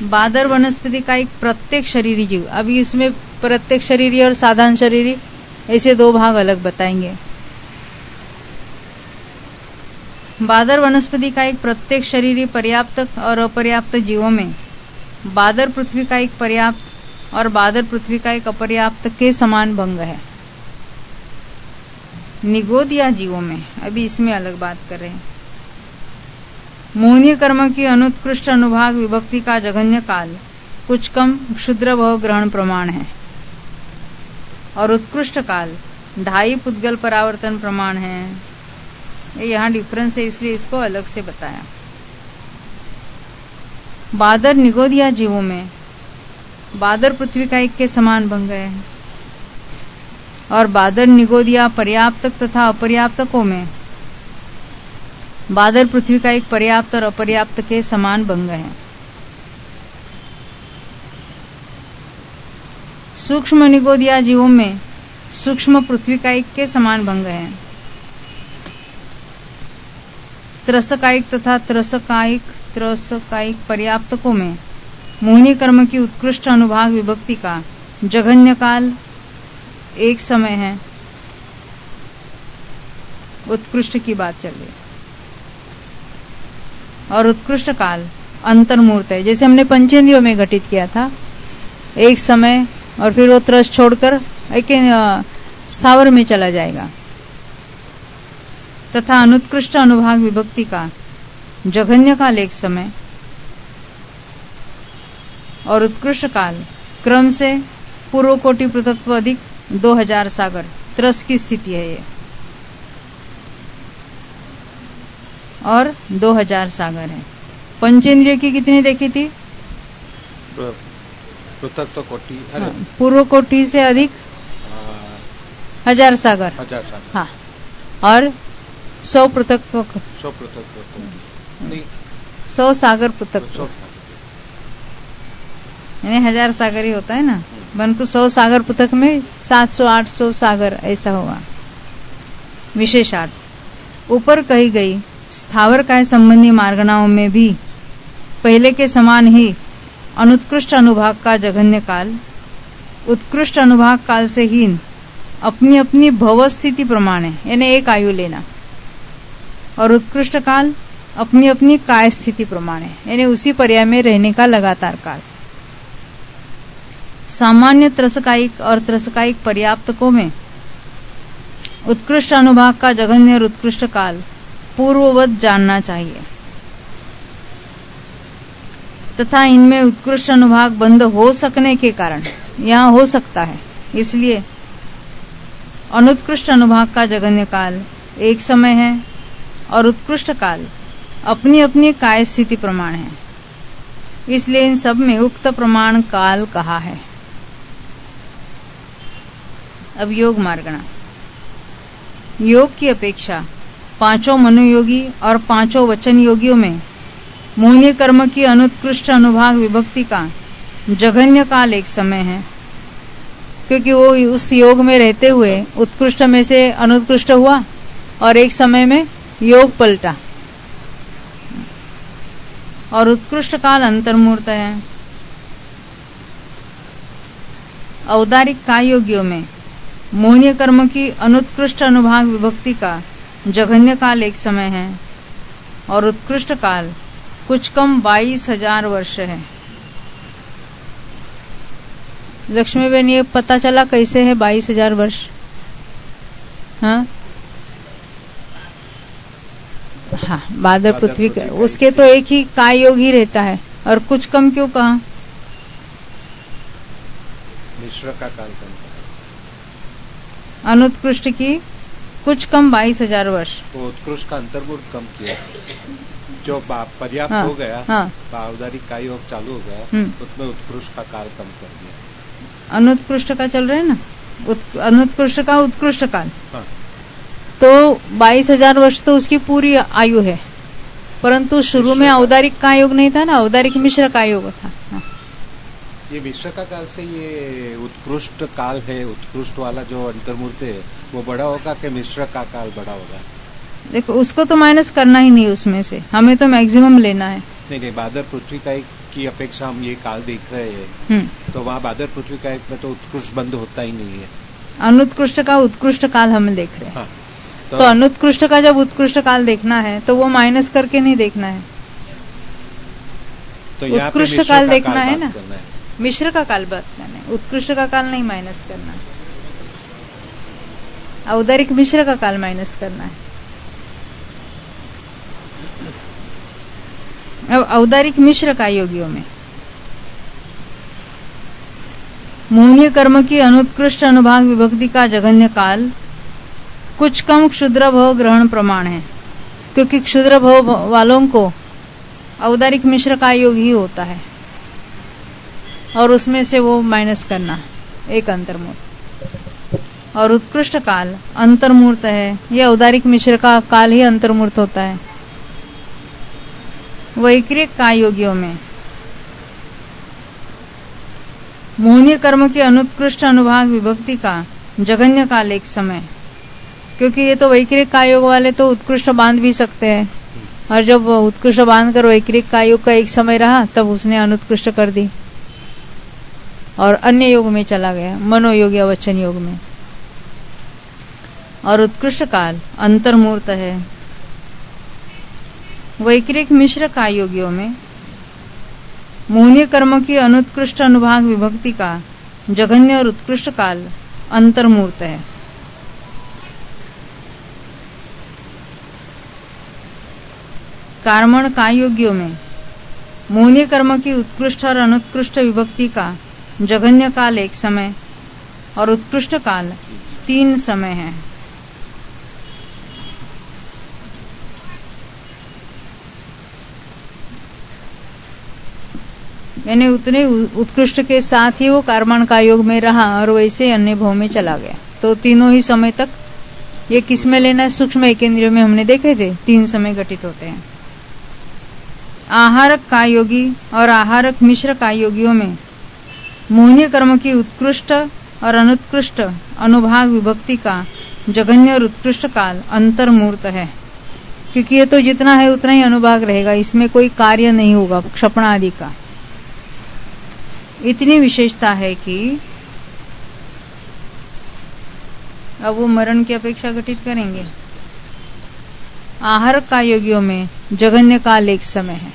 बादर वनस्पति का एक प्रत्येक शरीरी जीव, अभी इसमें प्रत्येक शरीरी और साधारण शरीरी ऐसे दो भाग अलग बताएंगे। बादर वनस्पति का एक प्रत्येक शरीरी पर्याप्त और अपर्याप्त जीवों में बादर पृथ्वी का एक पर्याप्त और बादर पृथ्वी का एक अपर्याप्त के समान भंग है। निगोदिया जीवों में, अभी इसमें अलग बात कर रहे हैं। मोहनीय कर्म की अनुत्कृष्ट अनुभाग विभक्ति का जघन्य काल कुछ कम क्षुद्र भव ग्रहण प्रमाण है और उत्कृष्ट काल 2.5 पुद्गल परावर्तन प्रमाण है। यहाँ डिफरेंस है, इसलिए इसको अलग से बताया। बादर निगोदिया जीवों में बादर पृथ्वी का एक के समान भंग है और बादर निगोदिया पर्याप्तक तथा अपर्याप्तकों में बादर पृथ्वी का एक पर्याप्त और अपर्याप्त के समान भंग है। सूक्ष्म निगोदिया जीवों में सूक्ष्म पृथ्वी का एक के समान भंग है। त्रसकायिक तथा त्रसकायिक पर्याप्तकों में मोहिनी कर्म की उत्कृष्ट अनुभाग विभक्ति का जघन्य काल एक समय है। उत्कृष्ट की बात चल रही और उत्कृष्ट काल अंतर्मूर्त है, जैसे हमने पंचेंद्रियों में घटित किया था। एक समय और फिर वो त्रस छोड़कर एक स्थावर में चला जाएगा। तथा अनुत्कृष्ट अनुभाग विभक्ति का जघन्य काल एक समय और उत्कृष्ट काल क्रम से पूर्व कोटि पृथक्त्व अधिक 2000 सागर त्रस की स्थिति है ये, और 2000 सागर है। पंचेंद्रिय की कितनी देखी थी? पृथक्त्व कोटि, पूर्व कोटि से अधिक 1000 सागर। हाँ, और 100 पृथक्त्व 100 सागर पृथक्त्व, यानी 1000 सागर ही होता है ना, परंतु 100 सागर पृथक में 700-800 सागर ऐसा होगा विशेषार्थ। ऊपर कही गई स्थावर काय संबंधी मार्गणाओं में भी पहले के समान ही अनुत्कृष्ट अनुभाग का जघन्य काल उत्कृष्ट अनुभाग काल से हीन अपनी अपनी भव स्थिति प्रमाणे यानी एक आयु लेना, और उत्कृष्ट काल अपनी अपनी काय स्थिति प्रमाणे यानी उसी पर्याय में रहने का लगातार काल। सामान्य त्रसकायिक और त्रसकायिक पर्याप्तकों में उत्कृष्ट अनुभाग का जघन्य और उत्कृष्ट काल पूर्ववत जानना चाहिए तथा इनमें उत्कृष्ट अनुभाग बंद हो सकने के कारण यहां हो सकता है, इसलिए अनुत्कृष्ट अनुभाग का जघन्य काल एक समय है और उत्कृष्ट काल अपनी अपनी काय स्थिति प्रमाण है, इसलिए इन सब में उक्त प्रमाण काल कहा है। अब योग मार्गणा। योग की अपेक्षा पांचों मनोयोगी और पांचों वचन योगियों में मोहिनी कर्म की अनुत्कृष्ट अनुभाग विभक्ति का जघन्य काल एक समय है, क्योंकि वो उस योग में रहते हुए उत्कृष्ट में से अनुत्कृष्ट हुआ और एक समय में योग पलटा, और उत्कृष्ट काल अंतर्मूर्त है। औदारिक काय योगियों में मोहिनी कर्म की अनुत्कृष्ट अनुभाग विभक्ति का जघन्य काल एक समय है और उत्कृष्ट काल कुछ कम 22,000 वर्ष है। लक्ष्मीबेन, ये पता चला कैसे है 22,000 वर्ष? हाँ, बादर पृथ्वी का, उसके तो एक ही काय योग ही रहता है, और कुछ कम क्यों कहा? मिश्र का काल कम, अनुत्कृष्ट की कुछ कम 22,000 वर्ष, वो उत्कृष्ट का अंतर्मूर्त कम किया, जो पर्याप्त हो गया, औदारिक काय योग चालू हो गया, उसमें उत्कृष्ट का काल कम कर दिया। अनुत्कृष्ट का चल रहा है ना, अनुत्कृष्ट का उत्कृष्ट काल, तो 22,000 वर्ष तो उसकी पूरी आयु है, परंतु शुरू में औदारिक का योग नहीं था ना, औदारिक मिश्र का योग था। ये मिश्र का काल से ये उत्कृष्ट काल है, उत्कृष्ट वाला जो अंतर्मूर्त है वो बड़ा होगा कि मिश्र का काल बड़ा होगा? देखो, उसको तो माइनस करना ही नहीं उसमें से, हमें तो मैक्सिमम लेना है। नहीं, बादर पृथ्वी का की अपेक्षा हम ये काल देख रहे हैं, तो वहाँ बादर पृथ्वी का एक में तो उत्कृष्ट बंद होता ही नहीं है। अनुत्कृष्ट का उत्कृष्ट काल हम देख रहे हैं। तो अनुत्कृष्ट का जब उत्कृष्ट काल देखना है तो वो माइनस करके नहीं देखना है, तो उत्कृष्ट काल देखना है ना, मिश्र का काल बात करना है, उत्कृष्ट का काल नहीं माइनस करना है, औदारिक मिश्र का काल माइनस करना है। अब औदारिक मिश्र काय योगियों में मोहिनी कर्म की अनुत्कृष्ट अनुभाग विभक्ति का जघन्य काल कुछ कम क्षुद्र भव ग्रहण प्रमाण है, क्योंकि क्षुद्र भव वालों को औदारिक मिश्र काय योग ही होता है, और उसमें से वो माइनस करना एक अंतर्मूर्त, और उत्कृष्ट काल अंतर्मूर्त है, यह औदारिक मिश्र का काल ही अंतर्मूर्त होता है। वैक्रिक काय योगियों में मोहिनी कर्म के अनुत्कृष्ट अनुभाग विभक्ति का जघन्य काल एक समय, क्योंकि ये तो वैक्रिक काय योग वाले तो उत्कृष्ट बांध भी सकते हैं, और जब उत्कृष्ट बांध कर वैक्रिक काय योग का एक समय रहा तब उसने अनुत्कृष्ट कर दी और अन्य योग में चला गया, मनोयोग या वचन योग में, और उत्कृष्ट काल अंतर्मूर्त है। वैक्रिक मिश्र काय योगियों में मोहिनी कर्म की अनुत्कृष्ट अनुभाग विभक्ति का जघन्य और उत्कृष्ट काल अंतर्मूर्त है। कर्मण काय योगियों में मोहिनी कर्म की उत्कृष्ट और अनुत्कृष्ट विभक्ति का जघन्य काल एक समय और उत्कृष्ट काल 3 समय है। यानी उतने उत्कृष्ट के साथ ही वो कर्मण का योग में रहा और वैसे अन्य भव में चला गया, तो तीनों ही समय तक ये किस में लेना है? सूक्ष्म एकेंद्रियों में हमने देखे थे 3 समय घटित होते हैं। आहारक काय योगी और आहारक मिश्र काय योगियों में मोहिनी कर्म की उत्कृष्ट और अनुत्कृष्ट अनुभाग विभक्ति का जघन्य और उत्कृष्ट काल अंतर्मूर्त है, क्योंकि ये तो जितना है उतना ही अनुभाग रहेगा, इसमें कोई कार्य नहीं होगा क्षपण आदि का। इतनी विशेषता है कि अब वो मरण की अपेक्षा घटित करेंगे। आहारक का योगियों में जघन्य काल एक समय है,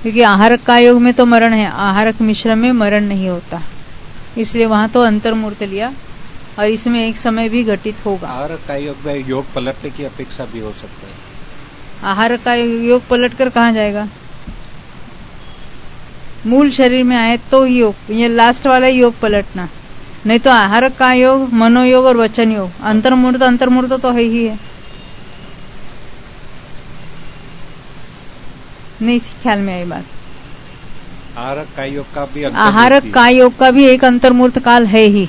क्योंकि आहारक का योग में तो मरण है, आहारक मिश्र में मरण नहीं होता, इसलिए वहां तो अंतर्मूर्त लिया और इसमें एक समय भी घटित होगा। आहारक का योग में योग पलटने की अपेक्षा भी हो सकता है। आहारक का योग पलट कर कहाँ जाएगा? मूल शरीर में आए तो योग, ये लास्ट वाला योग पलटना, नहीं तो आहारक का योग, मनोयोग और वचन योग, अंतर्मूर्त तो है ही है। नहीं ख्याल में आई बात। आहारक का योग का भी आहारक का योग का भी एक अंतर्मूर्त काल है ही,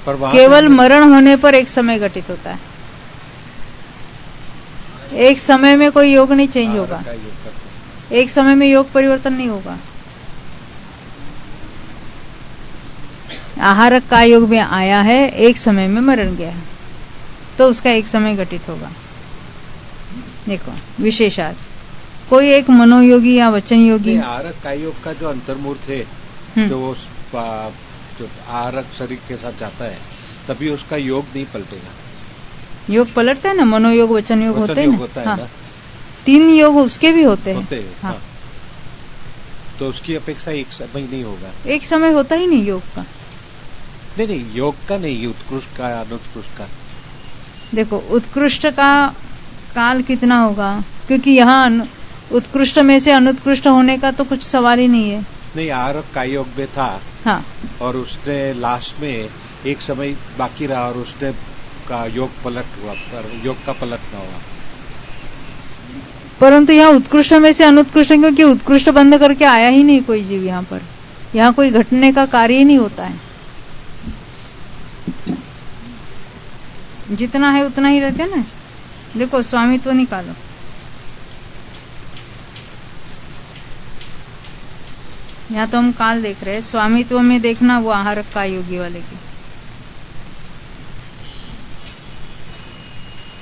पर केवल मरण होने पर एक समय घटित होता है। एक समय में कोई योग नहीं चेंज होगा, एक समय में योग परिवर्तन नहीं होगा। आहारक का योग में आया है, एक समय में मरण गया है, तो उसका एक समय घटित होगा। देखो विशेषार्थ, कोई एक मनोयोगी या वचन योगी। आहारक का योग का जो अंतर्मूर्त है, जो आहारक शरीर के साथ जाता है, तभी उसका योग नहीं पलटेगा। योग पलटता है ना, मनोयोग वचन योग होते हैं होता है हाँ। ना? 3 योग उसके भी होते हैं हाँ। तो उसकी अपेक्षा एक समय नहीं होगा। एक समय होता ही नहीं योग का। नहीं, योग का नहीं, उत्कृष्ट का, अनुत्कृष्ट का। देखो उत्कृष्ट का काल कितना होगा, क्योंकि यहाँ उत्कृष्ट में से अनुत्कृष्ट होने का तो कुछ सवाल ही नहीं है। नहीं, आहारक का योग में था हाँ, और उसने लास्ट में एक समय बाकी रहा और उसने का योग पलट हुआ, पर योग का पलट ना हुआ। परंतु यहाँ उत्कृष्ट में से अनुत्कृष्ट, क्योंकि उत्कृष्ट बंद करके आया ही नहीं कोई जीव यहाँ पर, यहाँ कोई घटने का कार्य ही नहीं होता है। जितना है उतना ही रहते ना। देखो स्वामित्व निकालो, यहाँ तो हम काल देख रहे हैं, स्वामित्व में देखना वो आहारक का योगी वाले की,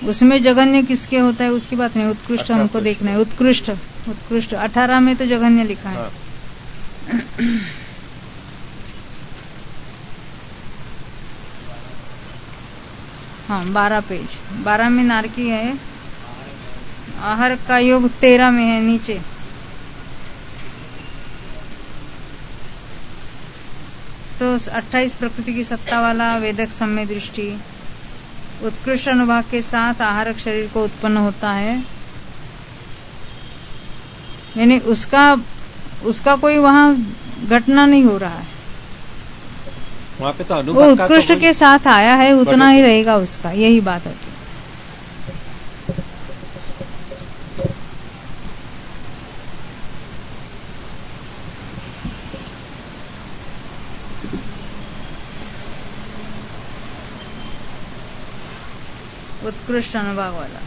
उसमें जघन्य किसके होता है उसकी बात नहीं, उत्कृष्ट हमको देखना है। उत्कृष्ट 18 में तो जघन्य लिखा है। हाँ 12 पेज, 12 में नारकी है। आहारक का योग 13 में है नीचे। तो 28 प्रकृति की सत्ता वाला वेदक सम्य दृष्टि उत्कृष्ट अनुभाग के साथ आहारक शरीर को उत्पन्न होता है, यानी उसका कोई वहां घटना नहीं हो रहा है, वहां पे तो वो उत्कृष्ट के साथ आया है, उतना ही रहेगा उसका, यही बात है। उत्कृष्ट अनुभाग वाला।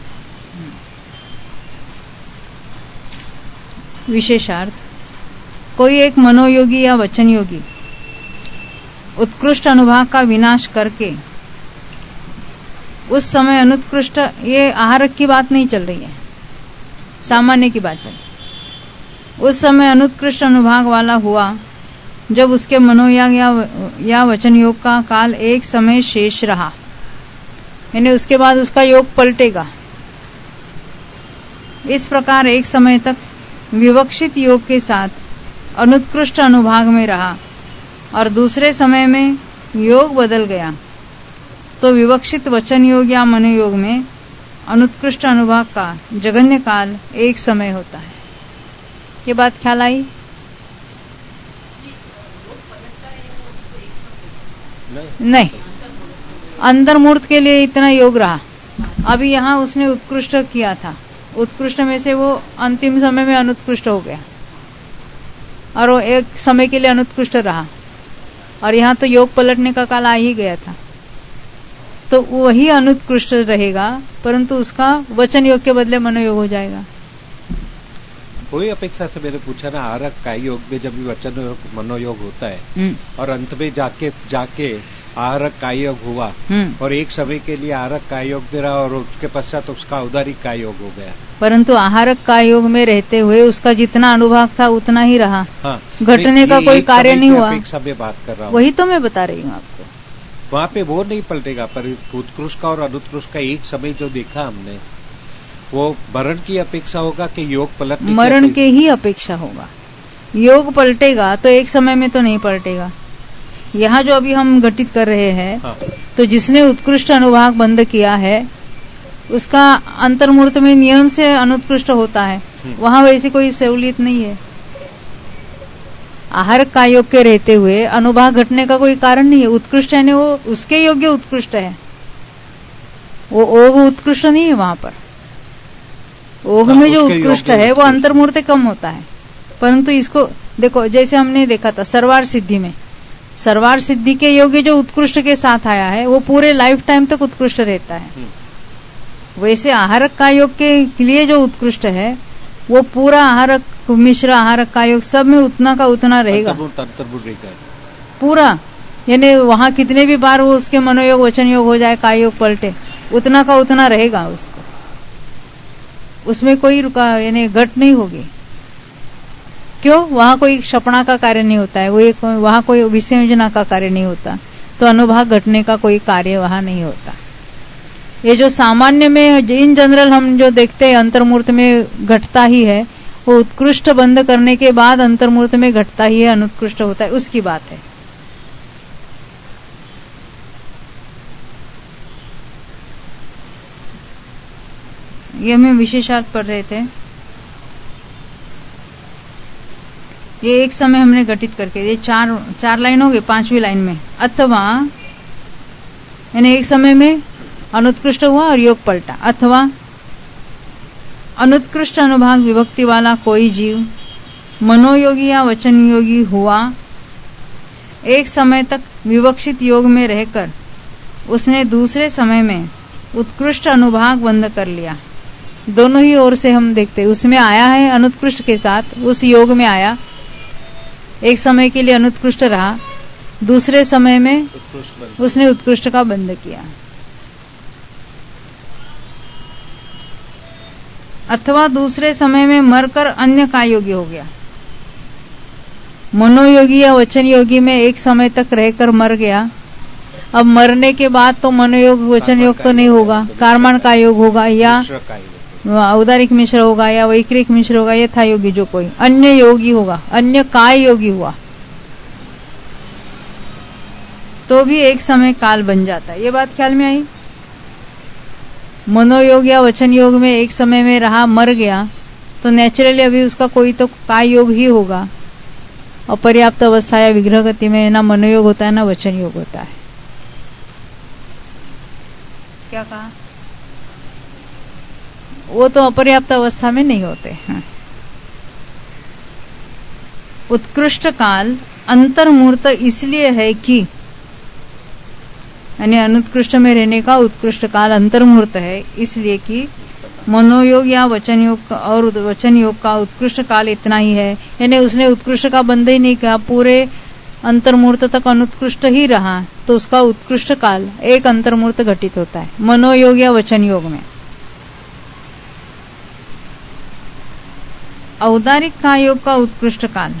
विशेषार्थ, कोई एक मनोयोगी या वचन योगी उत्कृष्ट अनुभाग का विनाश करके उस समय अनुत्कृष्ट, ये आहारक की बात नहीं चल रही है, सामान्य की बात चल रही। उस समय अनुत्कृष्ट अनुभाग वाला हुआ जब उसके मनोयोग या वचन योग का काल एक समय शेष रहा, यानी उसके बाद उसका योग पलटेगा। इस प्रकार एक समय तक विवक्षित योग के साथ अनुत्कृष्ट अनुभाग में रहा और दूसरे समय में योग बदल गया, तो विवक्षित वचन योग या मनोयोग में अनुत्कृष्ट अनुभाग का जघन्य काल एक समय होता है। ये बात ख्याल आई? नहीं, अंतर्मूर्त के लिए इतना योग रहा। अभी यहाँ उसने उत्कृष्ट किया था, उत्कृष्ट में से वो अंतिम समय में अनुत्कृष्ट हो गया और वो एक समय के लिए अनुत्कृष्ट रहा, और यहाँ तो योग पलटने का काल आ ही गया था, तो वही अनुत्कृष्ट रहेगा, परंतु उसका वचन योग के बदले मनोयोग हो जाएगा। वही अपेक्षा से मैंने पूछा ना, आहारक का योग में जब भी वचन योग मनोयोग होता है और अंत में जाके आहारक का योग हुआ और एक समय के लिए आहारक का योग भी रहा और उसके पश्चात उसका उदारिक का योग हो गया, परंतु आहारक का योग में रहते हुए उसका जितना अनुभाग था उतना ही रहा। हाँ, घटने का कोई कार्य नहीं हुआ। अपेक्षा में बात कर रहा हूँ, वही तो मैं बता रही हूँ आपको। वहां पे वो नहीं पलटेगा, पर उत्कृष्ट का और अनुत्कृष्ट का एक समय जो देखा हमने, वो मरण की अपेक्षा होगा कि योग पलटने की मरण के ही अपेक्षा होगा। योग पलटेगा तो एक समय में तो नहीं पलटेगा। यहाँ जो अभी हम घटित कर रहे हैं, हाँ। तो जिसने उत्कृष्ट अनुभाग बंद किया है उसका अंतर्मूर्त में नियम से अनुत्कृष्ट होता है। वहां वैसी कोई सहूलियत नहीं है। आहार का योग के रहते हुए अनुभाग घटने का कोई कारण नहीं है। उत्कृष्ट है वो उसके योग्य उत्कृष्ट है, वो उत्कृष्ट नहीं है वहां पर। ओघ में जो उत्कृष्ट है वो अंतर्मूर्त कम होता है। परंतु इसको देखो, जैसे हमने देखा था सर्वार सिद्धि में, सर्वार सिद्धि के योग्य जो उत्कृष्ट के साथ आया है वो पूरे लाइफ टाइम तक उत्कृष्ट रहता है। वैसे आहारक का योग के लिए जो उत्कृष्ट है वो पूरा आहारक मिश्र आहारक का योग सब में उतना का उतना रहेगा, पूरा। यानी वहां कितने भी बार वो उसके मनोयोग वचन योग हो जाए, काय योग पलटे, उतना का उतना रहेगा उसको, उसमें कोई यानी घट नहीं होगी। क्यों? वहां कोई क्षपणा का कार्य नहीं होता है, वहां कोई विसंयोजना का कार्य नहीं होता, तो अनुभाग घटने का कोई कार्य वहां नहीं होता। ये जो सामान्य में इन जनरल हम जो देखते हैं अंतर्मूर्त में घटता ही है, वो उत्कृष्ट बंद करने के बाद अंतर्मूर्त में घटता ही है, अनुत्कृष्ट होता है, उसकी बात है। ये हमें विशेषार्थ पढ़ रहे थे। ये एक समय हमने घटित करके, ये चार लाइन हो गई, 5वीं लाइन में अथवा, यानी एक समय में अनुत्कृष्ट हुआ और योग पलटा। अथवा अनुत्कृष्ट अनुभाग विभक्ति वाला कोई जीव मनोयोगी या वचन योगी हुआ, एक समय तक विवक्षित योग में रहकर उसने दूसरे समय में उत्कृष्ट अनुभाग बंद कर लिया। दोनों ही ओर से हम देखते, उसमें आया है अनुत्कृष्ट के साथ, उस योग में आया, एक समय के लिए अनुत्कृष्ट रहा, दूसरे समय में उसने उत्कृष्ट का बंद किया। अथवा दूसरे समय में मरकर अन्य का योगी हो गया। मनोयोगी या वचन योगी में एक समय तक रहकर मर गया, अब मरने के बाद तो मनोयोग वचन योग तो नहीं होगा, कार्मण का योग होगा, या औदारिक मिश्र होगा, या वैक्रिक मिश्र होगा, यथा योगी जो कोई अन्य योगी होगा, अन्य काय योगी हुआ, तो भी एक समय काल बन जाता है। ये बात ख्याल में आई? मनोयोग या वचन योग में एक समय में रहा, मर गया, तो नेचुरली अभी उसका कोई तो काय योग ही होगा। अपर्याप्त अवस्था या विग्रह गति में ना मनोयोग होता है ना वचन योग होता है। क्या कहा? वो तो अपर्याप्त अवस्था में नहीं होते हैं। उत्कृष्ट काल अंतर्मूर्त इसलिए है कि, यानी अनुत्कृष्ट में रहने का उत्कृष्ट काल अंतर्मूर्त है इसलिए कि मनोयोग या वचन योग और वचन योग का उत्कृष्ट काल इतना ही है, यानी उसने उत्कृष्ट का बंद ही नहीं किया, पूरे अंतर्मूर्त तक अनुत्कृष्ट ही रहा, तो उसका उत्कृष्ट काल एक अंतर्मूर्त घटित होता है मनोयोग या वचन योग में। औदारिक कायोग का उत्कृष्ट काल,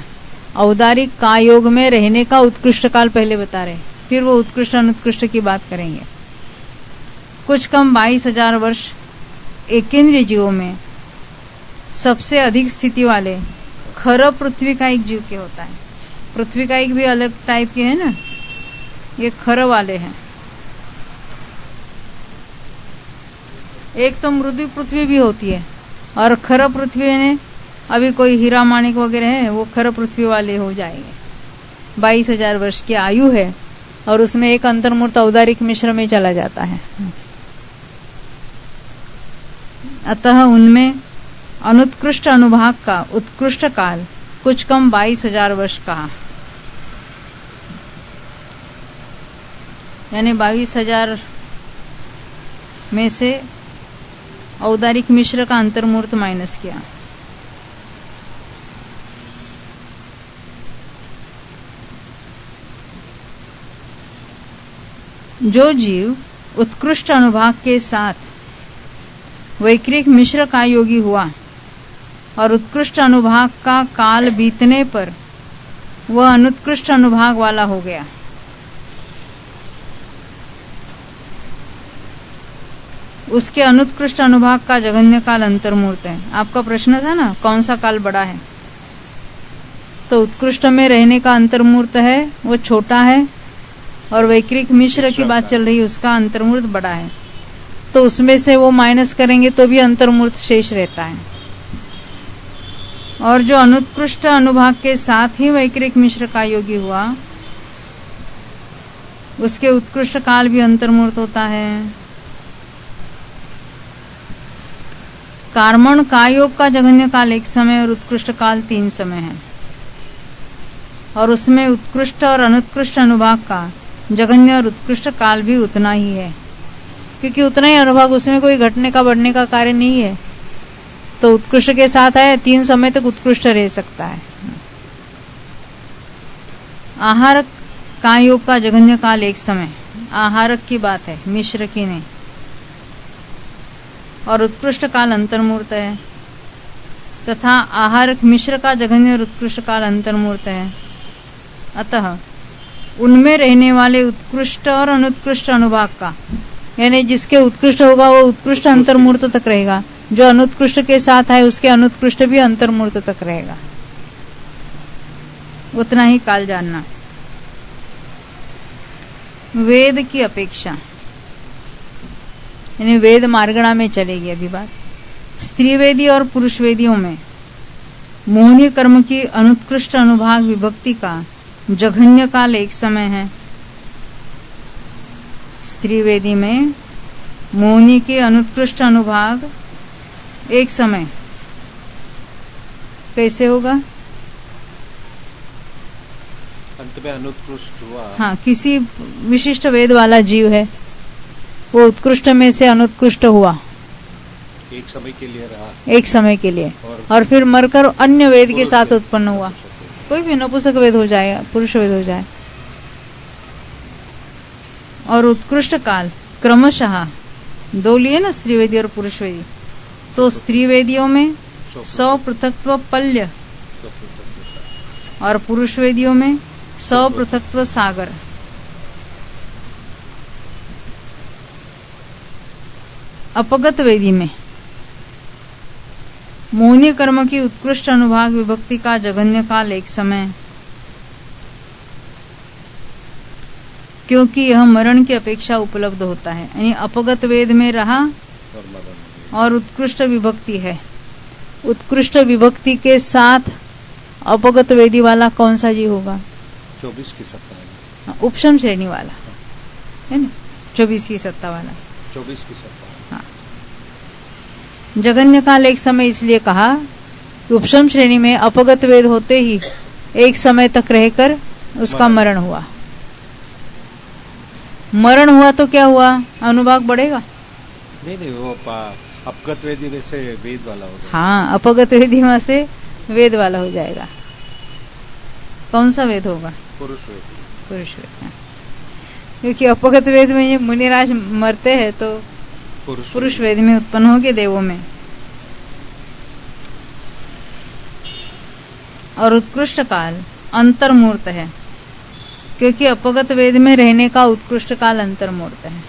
औदारिक कायोग में रहने का उत्कृष्ट काल पहले बता रहे, फिर वो उत्कृष्ट अनुत्कृष्ट की बात करेंगे। कुछ कम 22,000 वर्ष एकेंद्रीय जीवों में सबसे अधिक स्थिति वाले खर पृथ्वी का एक जीव के होता है। पृथ्वी का एक भी अलग टाइप के है ना, ये खर वाले हैं। एक तो मृदु पृथ्वी भी होती है, और खर पृथ्वी ने अभी कोई हीरा माणिक वगैरह है, वो खर पृथ्वी वाले हो जाएंगे। 22,000 वर्ष की आयु है, और उसमें एक अंतर्मूर्त औदारिक मिश्र में चला जाता है। अतः उनमें अनुत्कृष्ट अनुभाग का उत्कृष्ट काल कुछ कम 22,000 वर्ष कहा, यानी 22,000 में से औदारिक मिश्र का अंतर्मूर्त माइनस किया। जो जीव उत्कृष्ट अनुभाग के साथ वैक्रिक मिश्र का योगी हुआ और उत्कृष्ट अनुभाग का काल बीतने पर वह अनुत्कृष्ट अनुभाग वाला हो गया, उसके अनुत्कृष्ट अनुभाग का जघन्य काल अंतर्मूर्त है। आपका प्रश्न था ना कौन सा काल बड़ा है, तो उत्कृष्ट में रहने का अंतर्मूर्त है वो छोटा है, और वैक्रिक मिश्र की बात चल रही है उसका अंतर्मूर्त बड़ा है। तो उसमें से वो माइनस करेंगे तो भी अंतर्मूर्त शेष रहता है। और जो अनुत्कृष्ट अनुभाग के साथ ही वैक्रिक मिश्र का योगी हुआ उसके उत्कृष्ट काल भी अंतर्मूर्त होता है। कार्मण कायोग का जघन्य काल 1 समय और उत्कृष्ट काल 3 समय है, और उसमें उत्कृष्ट और अनुत्कृष्ट अनुभाग का जघन्य और उत्कृष्ट काल भी उतना ही है, क्योंकि उतना ही अनुभाग, उसमें कोई घटने का बढ़ने का कार्य नहीं है। तो उत्कृष्ट के साथ है 3 समय तक उत्कृष्ट रह सकता है। आहारक कायोग का जघन्य काल 1 समय, आहारक की बात है मिश्र की नहीं, और उत्कृष्ट काल अंतर्मूर्त है, तथा आहारक मिश्र का जघन्य और उत्कृष्ट काल अंतर्मूर्त है। अतः उनमें रहने वाले उत्कृष्ट और अनुत्कृष्ट अनुभाग का, यानी जिसके उत्कृष्ट होगा वो उत्कृष्ट अंतर्मूर्त तक रहेगा, जो अनुत्कृष्ट के साथ है उसके अनुत्कृष्ट भी अंतर्मूर्त तक रहेगा। उतना ही काल जानना। वेद की अपेक्षा, यानी वेद मार्गणा में चलेगी अभी बात। स्त्री वेदी और पुरुष वेदियों में मोहनीय कर्म की अनुत्कृष्ट अनुभाग विभक्ति का जघन्य काल 1 समय है। स्त्री वेदी में मोहनी के अनुत्कृष्ट अनुभाग 1 समय कैसे होगा? अंत में अनुत्कृष्ट हुआ। हाँ, किसी विशिष्ट वेद वाला जीव है, वो उत्कृष्ट में से अनुत्कृष्ट हुआ, 1 समय के लिए रहा, 1 समय के लिए, और फिर मरकर अन्य वेद के साथ उत्पन्न हुआ। कोई भी नपुंसक वेद हो जाए, पुरुष वेद हो जाए। और उत्कृष्ट काल क्रमशः 2 लिए ना, स्त्री वेदी और पुरुष वेदी, तो स्त्री वेदियों में 100 पृथक्त्व पल्य और पुरुष वेदियों में 100 पृथक्त्व सागर। अपगत वेदी में मोहनीय कर्म की उत्कृष्ट अनुभाग विभक्ति का जघन्य काल 1 समय, क्योंकि यह मरण की अपेक्षा उपलब्ध होता है। यानी अपगत वेद में रहा और उत्कृष्ट विभक्ति है, उत्कृष्ट विभक्ति के साथ अपगत वेदी वाला कौन सा जी होगा? 24 की सत्ता, उपशम श्रेणी वाला है ना, 24 की सत्ता वाला, 24 की सत्ता। हाँ। जघन्य काल 1 समय इसलिए कहा कि उपशम श्रेणी में अपगत वेद होते ही 1 समय तक रहकर उसका मरण हुआ। मरण हुआ तो क्या हुआ? अनुभाग बढ़ेगा? नहीं, वो अपगत वेदी में से वेद वाला हो जाएगा। हाँ, अपगत वेदी में से वेद वाला हो जाएगा। कौन सा वेद होगा? पुरुष वेद। पुरुष वेद, हाँ। क्योंकि अपगत वेद में ये मुनिराज मरते हैं तो पुरुष वेद में उत्पन्न होंगे देवों में। और उत्कृष्ट काल अंतर्मूर्त है, क्योंकि अपगत वेद में रहने का उत्कृष्ट काल अंतर्मूर्त है।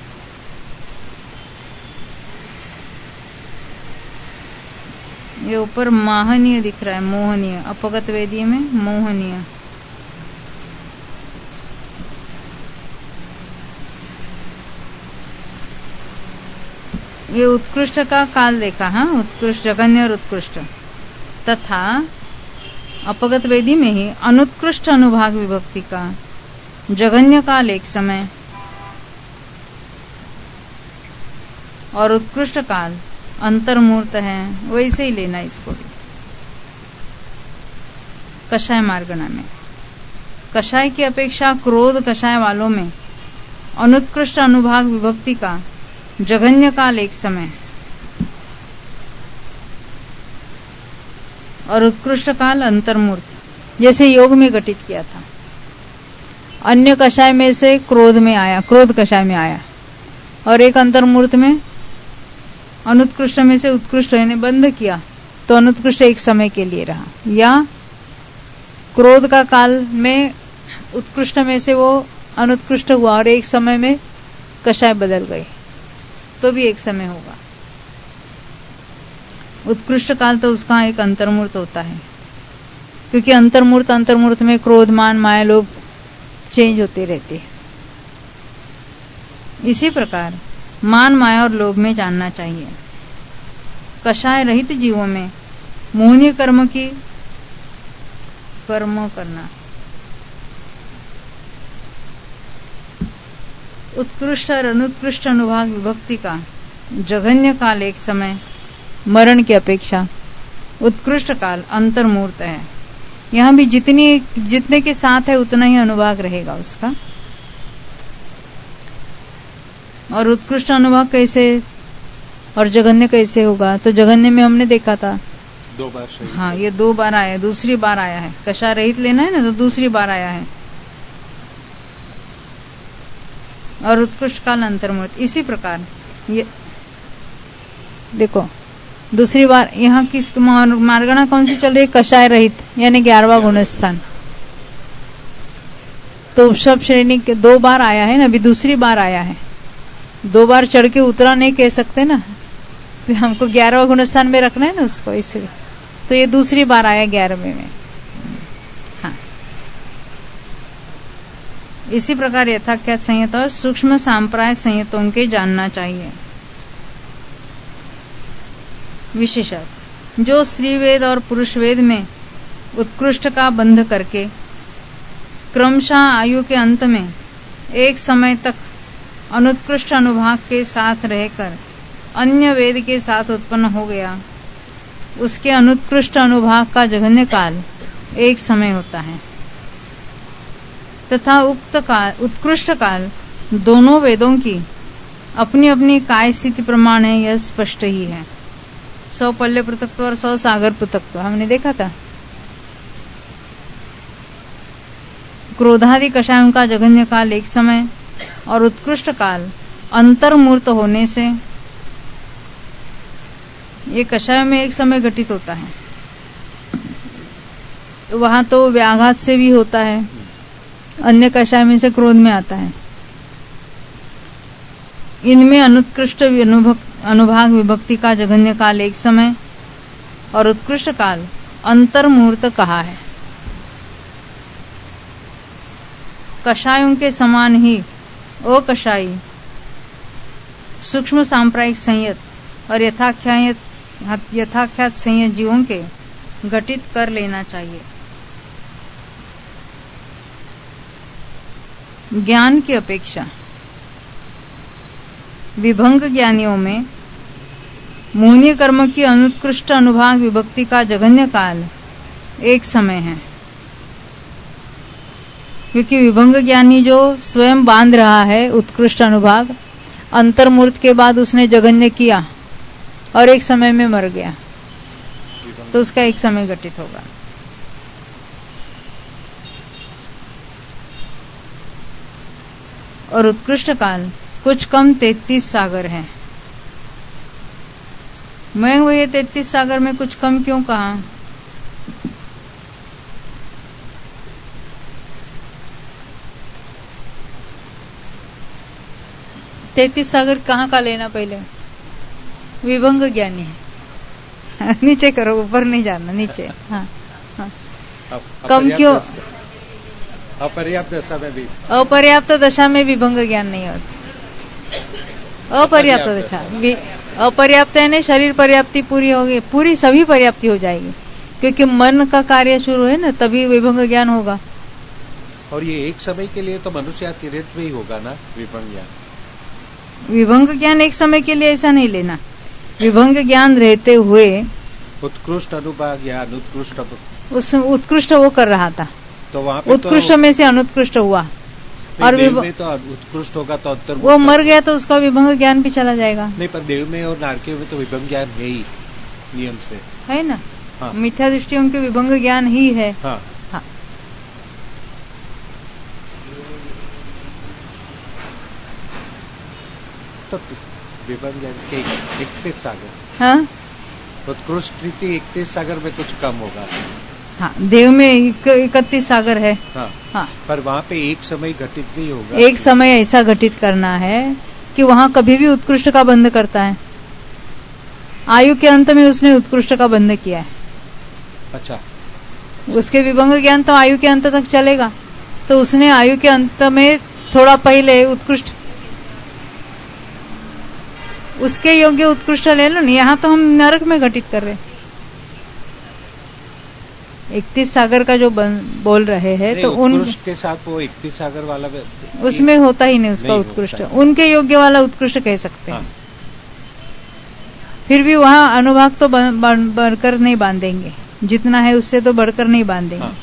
ये ऊपर माहनीय दिख रहा है, मोहनीय, अपगत वेदी में मोहनीय। ये उत्कृष्ट का काल देखा, हाँ, उत्कृष्ट, जघन्य और उत्कृष्ट, तथा अपगत वेदी में ही अनुत्कृष्ट अनुभाग विभक्ति का जघन्य काल 1 समय और उत्कृष्ट काल अंतर्मूर्त है। वैसे ही लेना इसको भी। कषाय मार्गणा में कषाय की अपेक्षा क्रोध कषाय वालों में अनुत्कृष्ट अनुभाग विभक्ति का जघन्य काल 1 समय और उत्कृष्ट काल अंतर्मूर्त, जैसे योग में घटित किया था। अन्य कषाय में से क्रोध में आया, क्रोध कषाय में आया, और एक अंतर्मूर्त में अनुत्कृष्ट में से उत्कृष्ट रहने बंद किया, तो अनुत्कृष्ट 1 समय के लिए रहा। या क्रोध का काल में उत्कृष्ट में से वो अनुत्कृष्ट हुआ और 1 समय में कषाय बदल गए। तो भी एक समय होगा। उत्कृष्ट काल तो उसका एक अंतर्मूर्त होता है, क्योंकि अंतर्मूर्त में क्रोध, मान, माया, लोभ चेंज होते रहते हैं। इसी प्रकार मान, माया और लोभ में जानना चाहिए। कषाय रहित जीवों में मोहनीय कर्म करना, उत्कृष्ट और अनुत्कृष्ट अनुभाग विभक्ति का जघन्य काल एक समय मरण की अपेक्षा उत्कृष्ट काल अंतर्मूर्त है। यहां भी जितने के साथ है उतना ही अनुभाग रहेगा उसका। और उत्कृष्ट अनुभाग कैसे और जघन्य कैसे होगा? तो जघन्य में हमने देखा था 2 बार सही। हाँ, ये 2 बार आया है, दूसरी बार आया है। कषाय रहित लेना है ना, तो दूसरी बार आया है। और उत्कृष्ट काल अंतर्मूर्त। इसी प्रकार ये देखो, दूसरी बार यहाँ किस मार्गणा कौन सी चल रही है? कषाय रहित, यानी 11वां गुणस्थान। तो सब श्रेणी के 2 बार आया है ना, अभी दूसरी बार आया है। 2 बार चढ़ के उतरा नहीं कह सकते ना, तो हमको 11वां गुणस्थान में रखना है ना उसको, इसलिए तो ये दूसरी बार आया 11वें में। हाँ, इसी प्रकार यथाख्यात संहिता और सूक्ष्म सांप्राय संहितों के जानना चाहिए। विशेषत जो स्त्री वेद और पुरुष वेद में उत्कृष्ट का बंध करके क्रमशः आयु के अंत में एक समय तक अनुत्कृष्ट अनुभाग के साथ रहकर अन्य वेद के साथ उत्पन्न हो गया, उसके अनुत्कृष्ट अनुभाग का जघन्य काल एक समय होता है, तथा उत्कृष्ट काल दोनों वेदों की अपनी अपनी काय स्थिति प्रमाण है, यह स्पष्ट ही है। 100 पल्ले पृथक्त्व और 100 सागर पृथक्त्व हमने देखा था। क्रोधादि कषायों का जघन्य काल एक समय और उत्कृष्ट काल अंतर्मूर्त होने से ये कषाय में एक समय घटित होता है। वहां तो व्याघात से भी होता है, अन्य कषाय में से क्रोध में आता है। इनमें अनुत्कृष्ट अनुभाग विभक्ति का जघन्य काल एक समय और उत्कृष्ट काल अंतर्मूर्त कहा है। कषायों के समान ही अकषायी सूक्ष्म सांप्रायिक संयत और यथाख्यात संयत जीवों के घटित कर लेना चाहिए। ज्ञान की अपेक्षा विभंग ज्ञानियों में मोहनीय कर्म की अनुत्कृष्ट अनुभाग विभक्ति का जघन्य काल एक समय है, क्योंकि विभंग ज्ञानी जो स्वयं बांध रहा है उत्कृष्ट अनुभाग, अंतर्मूर्त के बाद उसने जघन्य किया और एक समय में मर गया, तो उसका एक समय घटित होगा। और उत्कृष्ट काल कुछ कम 33 सागर है। मैं वही 33 सागर में कुछ कम क्यों कहा? तैतीस सागर कहाँ का लेना? पहले विभंग ज्ञानी है। नीचे करो, ऊपर नहीं जाना, नीचे। हाँ, हाँ। कम क्यों? अपर्याप्त दशा में भी, अपर्याप्त दशा में विभंग ज्ञान नहीं होता। अपर्याप्त दशा, अपर्याप्त है ना, शरीर पर्याप्ति पूरी होगी, पूरी सभी पर्याप्ति हो जाएगी, क्योंकि मन का कार्य शुरू है ना, तभी विभंग ज्ञान होगा। और ये एक समय के लिए तो मनुष्य तीर्थ में ही होगा ना विभंग ज्ञान। विभंग ज्ञान एक समय के लिए ऐसा नहीं लेना, विभंग ज्ञान रहते हुए उत्कृष्ट अनुभाग या अनुत्कृष्ट, उस उत्कृष्ट वो कर रहा था, तो वहां पे उत्कृष्ट में से अनुत्कृष्ट हुआ, और देव में तो उत्कृष्ट होगा तो अंतर वो मर गया तो उसका विभंग ज्ञान भी चला जाएगा। नहीं, पर देव में और नारकीय में तो विभंग ज्ञान है ही नियम से, है ना। हाँ। मिथ्या दृष्टियों के विभंग ज्ञान ही है। हाँ। हाँ। तो विभंग ज्ञान के 31 सागर, हाँ, उत्कृष्ट स्थिति 31 सागर में कुछ कम होगा। हाँ, देव में 31 सागर है। हाँ, हाँ, पर वहाँ पे एक समय घटित नहीं होगा। एक समय ऐसा घटित करना है कि वहां कभी भी उत्कृष्ट का बंध करता है। आयु के अंत में उसने उत्कृष्ट का बंध किया है। अच्छा, उसके विभंग ज्ञान तो आयु के अंत तक चलेगा, तो उसने आयु के अंत में थोड़ा पहले उत्कृष्ट, उसके योग्य उत्कृष्ट ले लो ना। यहां तो हम नरक में घटित कर रहे हैं। 31 सागर का जो बोल रहे हैं, तो उत्कृष्ट के साथ वो 31 सागर वाला उसमें होता ही नहीं उसका उत्कृष्ट, उनके योग्य वाला उत्कृष्ट कह सकते हैं। हाँ। फिर भी वहां अनुभाग तो बढ़कर नहीं बांधेंगे, जितना है उससे तो बढ़कर नहीं बांधेंगे। हाँ।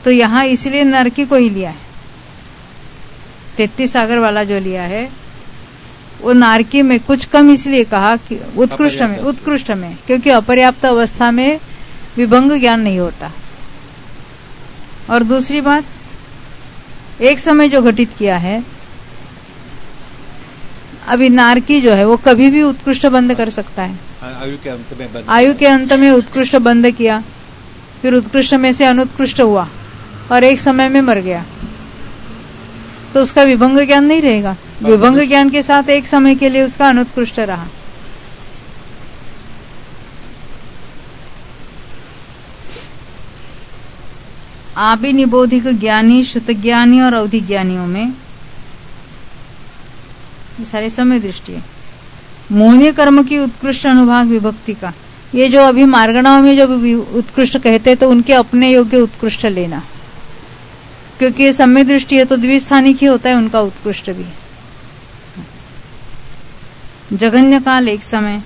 तो यहां इसलिए नरकी को ही लिया है। 33 सागर वाला जो लिया है वो नारकी में कुछ कम इसलिए कहा कि उत्कृष्ट में, क्योंकि अपर्याप्त अवस्था में विभंग ज्ञान नहीं होता। और दूसरी बात, एक समय जो घटित किया है, अभी नारकी जो है वो कभी भी उत्कृष्ट बंद कर सकता है। आयु के अंत में उत्कृष्ट बंद किया, फिर उत्कृष्ट में से अनुत्कृष्ट हुआ और एक समय में मर गया, तो उसका विभंग ज्ञान नहीं रहेगा। विभंग ज्ञान के साथ एक समय के लिए उसका अनुत्कृष्ट रहा। आभिनिबोधिक ज्ञानी, श्रुतज्ञानी और अवधि ज्ञानियों में ये सारे समय दृष्टि है। मोहनीय कर्म की उत्कृष्ट अनुभाग विभक्ति का, ये जो अभी मार्गणाओं में जो उत्कृष्ट कहते हैं, तो उनके अपने योग्य उत्कृष्ट लेना, क्योंकि ये समय दृष्टि है तो द्विस्थानिक ही होता है उनका उत्कृष्ट भी। जघन्य काल एक समय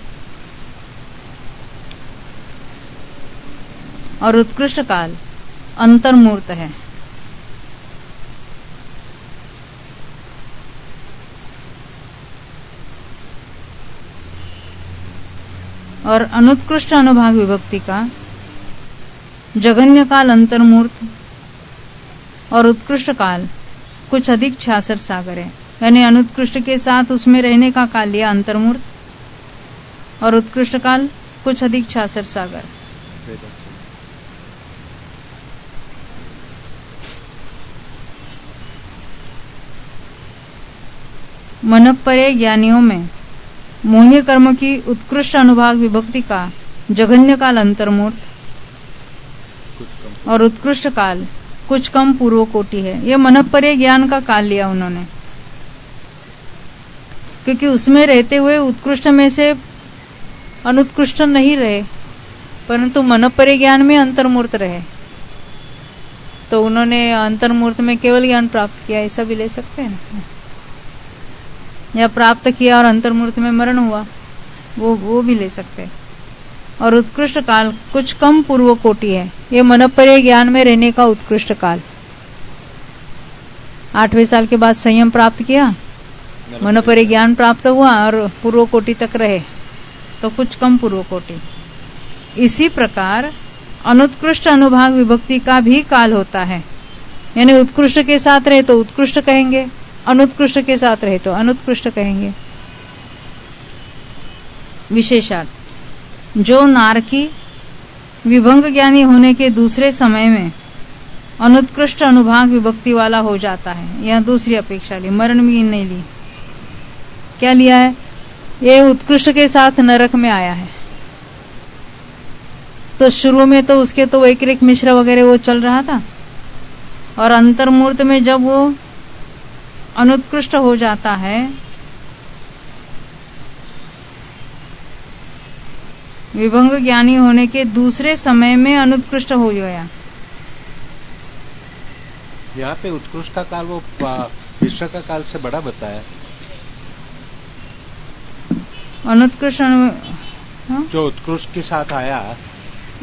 और उत्कृष्ट काल अंतर्मूर्त है। और अनुत्कृष्ट अनुभाग विभक्ति का जघन्य काल अंतर्मूर्त और उत्कृष्ट काल कुछ अधिक 66 सागर है। यानी अनुत्कृष्ट के साथ उसमें रहने का काल लिया अंतर्मूर्त और उत्कृष्ट काल कुछ अधिक 66 सागर। मनपरे ज्ञानियों में मोहनीय कर्म की उत्कृष्ट अनुभाग विभक्ति का जघन्य काल अंतर्मूर्त और उत्कृष्ट काल कुछ कम पूर्व कोटि है। यह मनपरे ज्ञान का काल लिया उन्होंने, क्योंकि उसमें रहते हुए उत्कृष्ट में से अनुत्कृष्ट नहीं रहे, परंतु मनपरे ज्ञान में अंतर्मूर्त रहे, तो उन्होंने अंतर्मूर्त में केवल ज्ञान प्राप्त किया, ऐसा भी ले सकते हैं। या प्राप्त किया और अंतर्मूर्त में मरण हुआ, वो भी ले सकते हैं। और उत्कृष्ट काल कुछ कम पूर्व कोटि है। ये मनपरे ज्ञान में रहने का उत्कृष्ट काल। 8वें साल के बाद संयम प्राप्त किया, मनपरे ज्ञान प्राप्त हुआ और पूर्व कोटि तक रहे, तो कुछ कम पूर्व कोटि। इसी प्रकार अनुत्कृष्ट अनुभाग विभक्ति का भी काल होता है। यानी उत्कृष्ट के साथ रहे तो उत्कृष्ट कहेंगे, अनुत्कृष्ट के साथ रहे तो अनुत्कृष्ट कहेंगे। विशेषात, जो नारकी विभंग ज्ञानी होने के दूसरे समय में अनुत्कृष्ट अनुभाग विभक्ति वाला हो जाता है, यह दूसरी अपेक्षा ली, मरण भी नहीं ली। क्या लिया है? ये उत्कृष्ट के साथ नरक में आया है, तो शुरू में तो उसके तो वैक्रिक मिश्र वगैरह वो चल रहा था, और अंतर्मूर्त में जब वो अनुत्कृष्ट हो जाता है, विभंग ज्ञानी होने के दूसरे समय में अनुत्कृष्ट हो गया। यहाँ पे उत्कृष्ट का काल वो मिश्र का काल से बड़ा बताया। अनुत्कृष्ट जो उत्कृष्ट के साथ आया,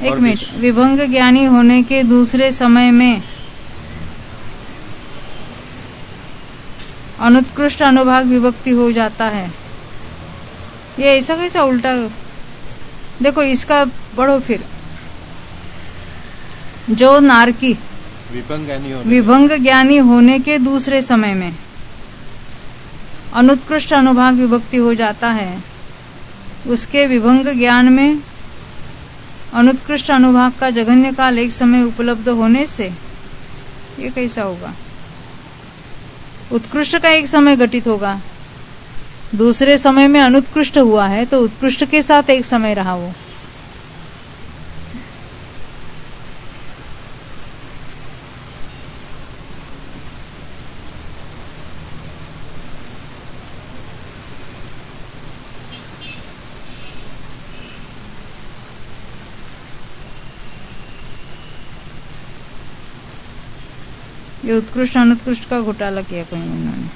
एक मिनट, विभंग ज्ञानी होने के दूसरे समय में अनुत्कृष्ट अनुभाग विभक्ति हो जाता है, ये ऐसा कैसा उल्टा? देखो पढ़ो फिर। जो नारकी विभंग ज्ञानी होने के दूसरे समय में अनुत्कृष्ट अनुभाग विभक्ति हो जाता है, उसके विभंग ज्ञान में अनुत्कृष्ट अनुभाग का जघन्य काल एक समय उपलब्ध होने से ये कैसा होगा? उत्कृष्ट का एक समय घटित होगा, दूसरे समय में अनुत्कृष्ट हुआ है तो उत्कृष्ट के साथ एक समय रहा वो। ये उत्कृष्ट अनुत्कृष्ट का घोटाला किया कोई इन्होंने।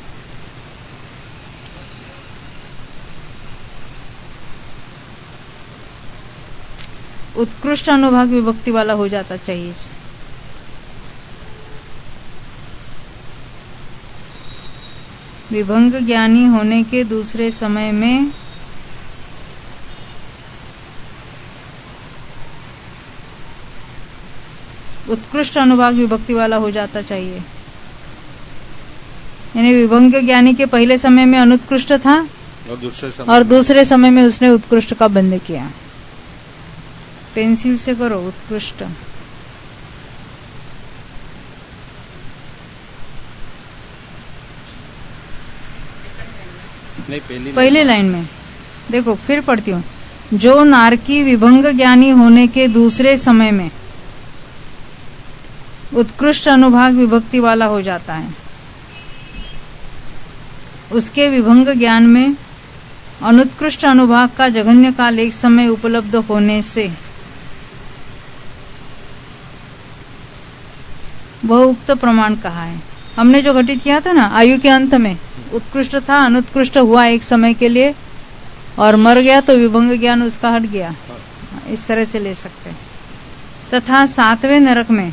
उत्कृष्ट अनुभाग विभक्ति वाला हो जाता चाहिए। विभंग ज्ञानी होने के दूसरे समय में उत्कृष्ट अनुभाग विभक्ति वाला हो जाता चाहिए। यानी विभंग ज्ञानी के पहले समय में अनुत्कृष्ट था और दूसरे समय में उसने उत्कृष्ट का बंध किया। पेंसिल से करो उत्कृष्ट। नहीं, पहले लाइन में देखो, फिर पढ़ती हूँ। जो नारकी विभंग ज्ञानी होने के दूसरे समय में उत्कृष्ट अनुभाग विभक्ति वाला हो जाता है, उसके विभंग ज्ञान में अनुत्कृष्ट अनुभाग का जघन्य काल एक समय उपलब्ध होने से वह उक्त प्रमाण कहा है। हमने जो घटित किया था ना, आयु के अंत में उत्कृष्ट था, अनुत्कृष्ट हुआ एक समय के लिए और मर गया तो विभंग ज्ञान उसका हट गया। इस तरह से ले सकते हैं। तथा 7वें नरक में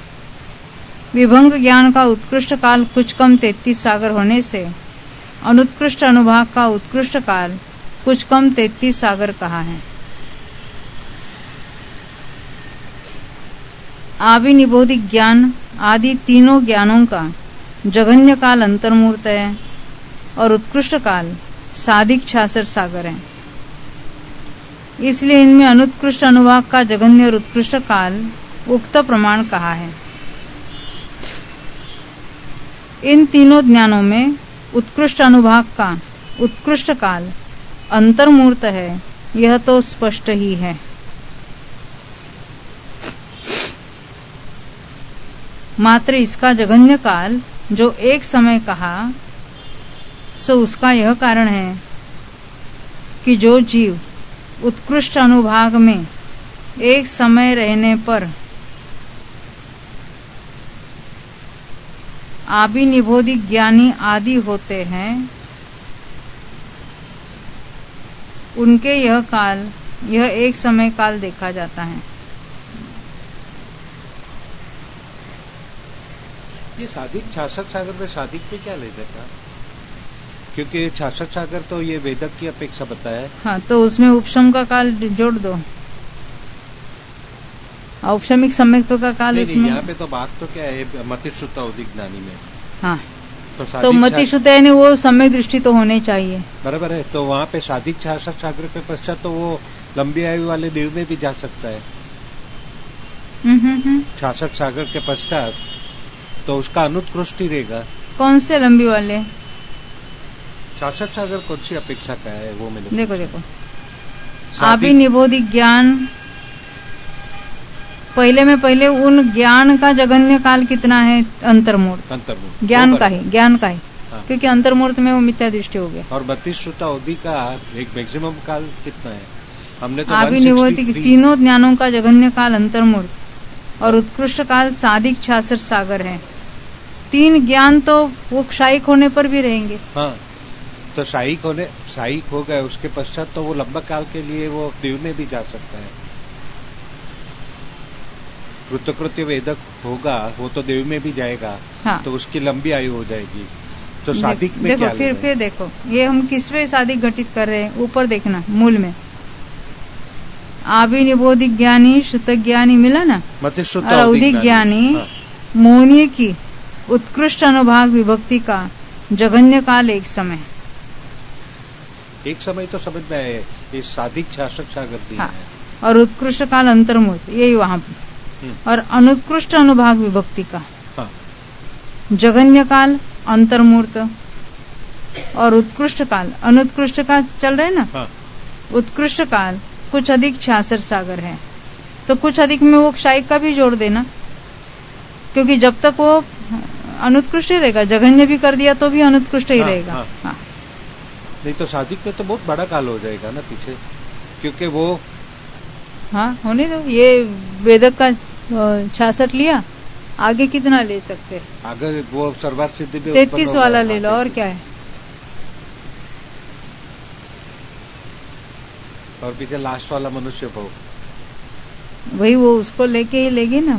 विभंग ज्ञान का उत्कृष्ट काल कुछ कम 33 सागर होने से अनुत्कृष्ट अनुभाग का उत्कृष्ट काल कुछ कम 33 सागर कहा है। आविनिबोधिक ज्ञान आदि तीनों ज्ञानों का जघन्य काल अंतर्मूर्त है और उत्कृष्ट काल साधिक 66 सागर है। इसलिए इनमें अनुत्कृष्ट अनुभाग का जघन्य और उत्कृष्ट काल उक्त प्रमाण कहा है। इन तीनों ज्ञानों में उत्कृष्ट अनुभाग का उत्कृष्ट काल अंतर्मूर्त है, यह तो स्पष्ट ही है। मात्र इसका जघन्य काल जो एक समय कहा, सो उसका यह कारण है कि जो जीव उत्कृष्ट अनुभाग में एक समय रहने पर आविनिबोधिक ज्ञानी आदि होते हैं, उनके यह एक समय काल देखा जाता है। ये साधिक 66 सागर में साधिक पे क्या ले देता? क्योंकि 66 सागर तो ये वेदक की अपेक्षा बताया है। हाँ, तो उसमें उपशम का काल जोड़ दो। औपशमिक सम्यक्त्व का काल इसमें। यहाँ पे तो बात तो क्या है, मतिश्रुत अवधि ज्ञानी में। हाँ, तो मतिश्रुत यानी वो सम्यक दृष्टि तो होने चाहिए। बराबर है। तो वहाँ पे साधिक 66 सागर के पश्चात तो वो लंबी आयु वाले देव में भी जा सकता है। 66 सागर के पश्चात तो उसका अनुत्कृष्ट ही रहेगा। कौन से लंबी वाले? 66 सागर कौन सी अपेक्षा का है वो मैंने देखो आविनिबोधिक ज्ञान पहले उन ज्ञान का जघन्य काल कितना है? अंतर्मूर्त ज्ञान का ही हाँ। क्योंकि अंतर्मूर्त में वो मिथ्या दृष्टि हो गया। और 32 श्रुता अवधि का एक मैक्सिमम काल कितना है? हमने तो आविनिबोधिक तीनों ज्ञानों का जघन्य काल अंतर्मूर्त और उत्कृष्ट काल साधिक 66 सागर है। 3 ज्ञान तो वो क्षायिक होने पर भी रहेंगे। हाँ, तो क्षायिक हो गए, उसके पश्चात तो वो लंबा काल के लिए वो देव में भी जा सकता है। कृतकृत्य वेदक होगा, वो तो देव में भी जाएगा। हाँ। तो उसकी लंबी आयु हो जाएगी। तो साधिक में क्या? फिर देखो, ये हम किसमें साधिक घटित कर रहे हैं? ऊपर देखना, मूल में आविनिबोधिक ज्ञानी श्रुत ज्ञानी मिला ना, और अवधिक ज्ञानी हाँ। मौनी की उत्कृष्ट अनुभाग विभक्ति का जघन्य काल एक समय तो समझ में आए। ये साधिक 66 सागर दिया है। और उत्कृष्ट काल अंतर्मूर्त, यही वहां पर। और अनुत्कृष्ट अनुभाग विभक्ति का हाँ। जघन्य काल अंतर्मूर्त और उत्कृष्ट काल, अनुत्कृष्ट काल चल रहे ना। हाँ। उत्कृष्ट काल कुछ अधिक 66 सागर है, तो कुछ अधिक में वो क्षायिक का भी जोड़ देना, क्योंकि जब तक वो अनुत्कृष्ट ही रहेगा, जघन्य भी कर दिया तो भी अनुत्कृष्ट ही रहेगा। हाँ। हाँ। नहीं तो सादिक में तो बहुत बड़ा काल हो जाएगा ना पीछे, क्योंकि वो हाँ होने दो, ये वेदक का 66 लिया, आगे कितना ले सकते हैं? आगे वो सर्वार्थ सिद्धि भी 33 वाला ले लो, और क्या है। और पीछे लास्ट वाला मनुष्य भोग, वही वो उसको लेके ही लेगी ना।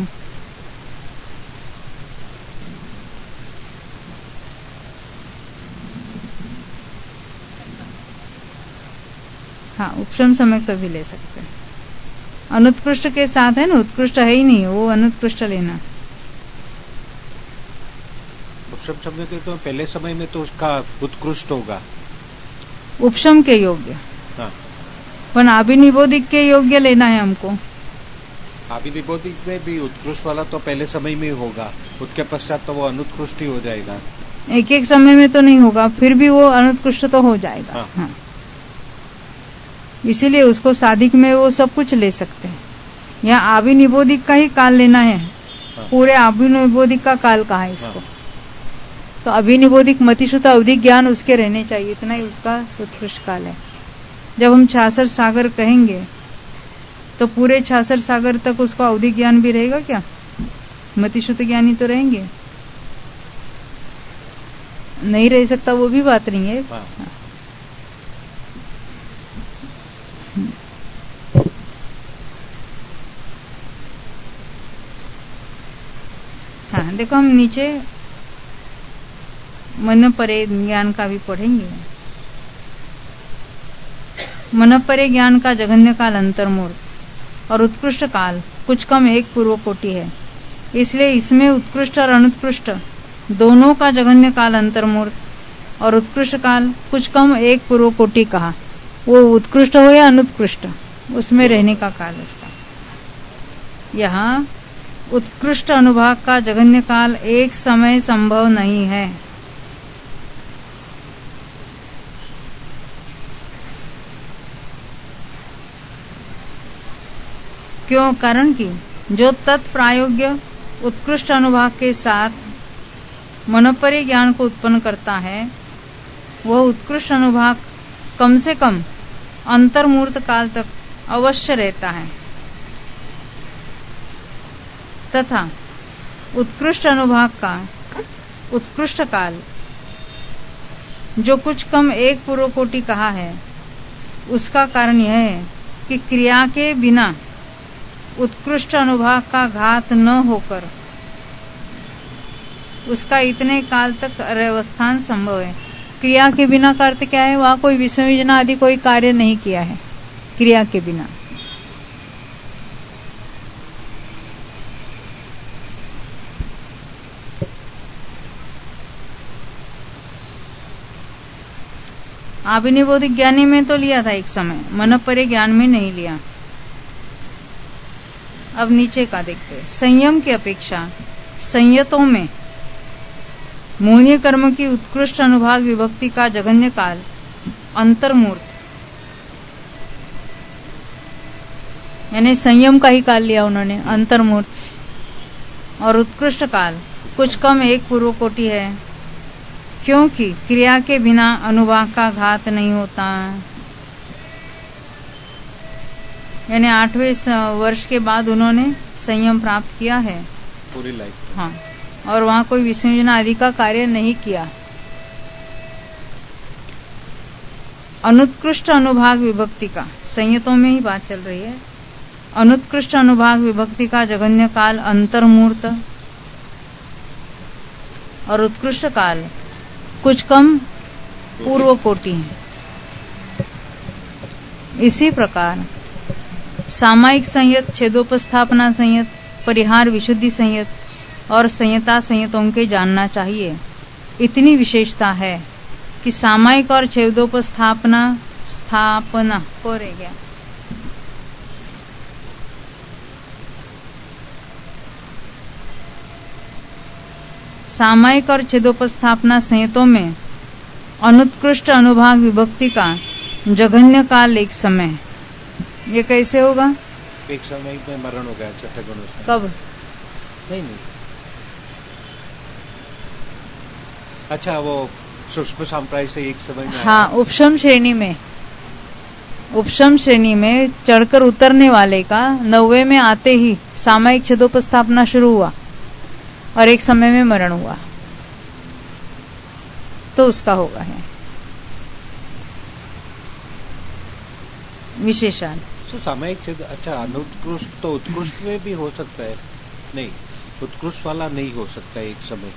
हाँ, उपशम समय को भी ले सकते हैं। अनुत्कृष्ट के साथ है ना, उत्कृष्ट है ही नहीं, वो अनुत्कृष्ट लेना। उपशम समय के तो पहले समय में तो उसका उत्कृष्ट होगा, उपशम के योग्य। हाँ। पर अभिनिबोधिक के योग्य लेना है हमको। अभिनिबोधिक में भी उत्कृष्ट वाला तो पहले समय में ही होगा, उसके पश्चात तो वो अनुत्कृष्ट ही हो जाएगा। एक एक समय में तो नहीं होगा, फिर भी वो अनुत्कृष्ट तो हो जाएगा। हाँ। हाँ। इसीलिए उसको साधिक में वो सब कुछ ले सकते हैं। यहाँ अभिनिबोधिक का ही काल लेना है। हाँ। पूरे अभिनिबोधिक का काल कहा है इसको। हाँ। तो अभिनिबोधिक मतिश्रुत अवधि ज्ञान उसके रहने चाहिए, इतना ही उसका उत्कृष्ट काल है। जब हम 66 सागर कहेंगे तो पूरे 66 सागर तक उसको अवधि ज्ञान भी रहेगा क्या? मतिश्रुत ज्ञानी तो रहेंगे नहीं, रह सकता वो भी बात नहीं है। हाँ। हाँ, देखो हम नीचे मन परे ज्ञान का भी पढ़ेंगे। मन परे ज्ञान का जघन्य काल अंतर्मूर्त और उत्कृष्ट काल कुछ कम एक पूर्व कोटि है, इसलिए इसमें उत्कृष्ट और अनुत्कृष्ट दोनों का जघन्य काल अंतर्मूर्त और उत्कृष्ट काल कुछ कम एक पूर्व कोटि कहा। वो उत्कृष्ट हो या अनुत्कृष्ट, उसमें रहने का काल उसका। यहाँ उत्कृष्ट अनुभाग का जघन्य काल एक समय संभव नहीं है। क्यों? कारण कि जो तत्प्रायोग्य उत्कृष्ट अनुभाग के साथ मनोपरि ज्ञान को उत्पन्न करता है, वह उत्कृष्ट अनुभाग कम से कम अंतर्मूर्त काल तक अवश्य रहता है, तथा उत्कृष्ट अनुभाग का उत्कृष्ट काल जो कुछ कम एक पूर्व कोटि कहा है, उसका कारण यह है कि क्रिया के बिना उत्कृष्ट अनुभाग का घात न होकर उसका इतने काल तक अवस्थान संभव है। क्रिया के बिना का अर्थ क्या है? वहां कोई विसंयोजना आदि कोई कार्य नहीं किया है। क्रिया के बिना अभिनिबोधिक ज्ञानी में तो लिया था एक समय, मनोपरे ज्ञान में नहीं लिया। अब नीचे का देखते हैं। संयम की अपेक्षा संयतों में मोहनीय कर्म की उत्कृष्ट अनुभाग विभक्ति का जघन्य काल अंतर्मूर्त, यानी संयम का ही काल लिया उन्होंने, अंतर्मूर्त, और उत्कृष्ट काल कुछ कम एक पूर्व कोटि है, क्योंकि क्रिया के बिना अनुभाग का घात नहीं होता। यानी 8वें वर्ष के बाद उन्होंने संयम प्राप्त किया है पूरी लाइफ। हाँ, और वहां कोई विसंयोजना आदि का कार्य नहीं किया। अनुत्कृष्ट अनुभाग विभक्ति का, संयतों में ही बात चल रही है, अनुत्कृष्ट अनुभाग विभक्ति का जघन्य काल अंतर्मूर्त और उत्कृष्ट काल कुछ कम पूर्व कोटि है। इसी प्रकार सामायिक संयत, छेदोपस्थापना संयत, परिहार विशुद्धि संयत और संयता संयतों के जानना चाहिए। इतनी विशेषता है कि सामायिक और छेदोपस्थापना को रह गया। सामायिक और छेदोपस्थापना संयतों में अनुत्कृष्ट अनुभाग विभक्ति का जघन्य काल एक समय, ये कैसे होगा? एक समय में मरण हो गया छठे गुण से। कब? नहीं। अच्छा, वो सूक्ष्म संप्राय से एक समय में। हाँ, उपशम श्रेणी में चढ़कर उतरने वाले का 90 में आते ही सामयिक छदोपस्थापना शुरू हुआ और एक समय में मरण हुआ, तो उसका होगा है विशेषण। तो सामयिक छेद, अच्छा, अनुत्कृष्ट तो उत्कृष्ट में भी हो सकता है। नहीं, उत्कृष्ट वाला नहीं हो सकता एक समय।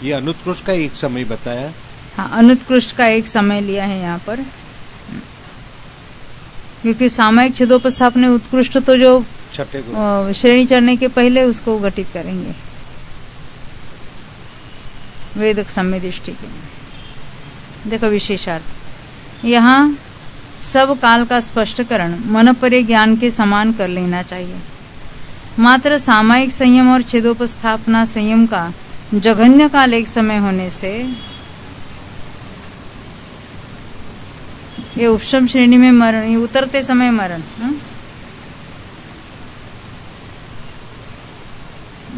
ये अनुत्कृष्ट का एक समय बताया। हाँ, अनुत्कृष्ट का एक समय लिया है यहाँ पर, क्योंकि सामयिक छेदोपस्थाप ने उत्कृष्ट तो जो छठे श्रेणी चढ़ने के पहले उसको घटित करेंगे वेदक सम्य दृष्टि के। देखो विशेषार्थ, यहाँ सब काल का स्पष्टकरण मनपरे ज्ञान के समान कर लेना चाहिए। मात्र सामयिक संयम और छेदोपस्थापना संयम का जघन्य काल एक समय होने से ये उपशम श्रेणी में मरण, उतरते समय मरण,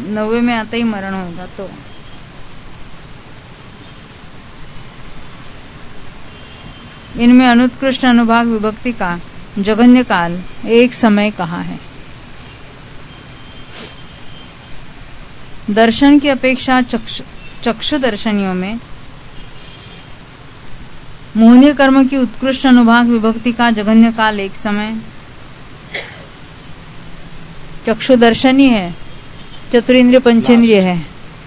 90 में आते ही मरण होगा, तो इनमें अनुत्कृष्ट अनुभाग विभक्ति का जघन्य काल एक समय कहा है। दर्शन की अपेक्षा चक्षु दर्शनियों में मोहनीय कर्म की उत्कृष्ट अनुभाग विभक्ति का जघन्य काल एक समय। चक्षु दर्शनी है, चतुरेंद्रिय पंचेंद्रिय है,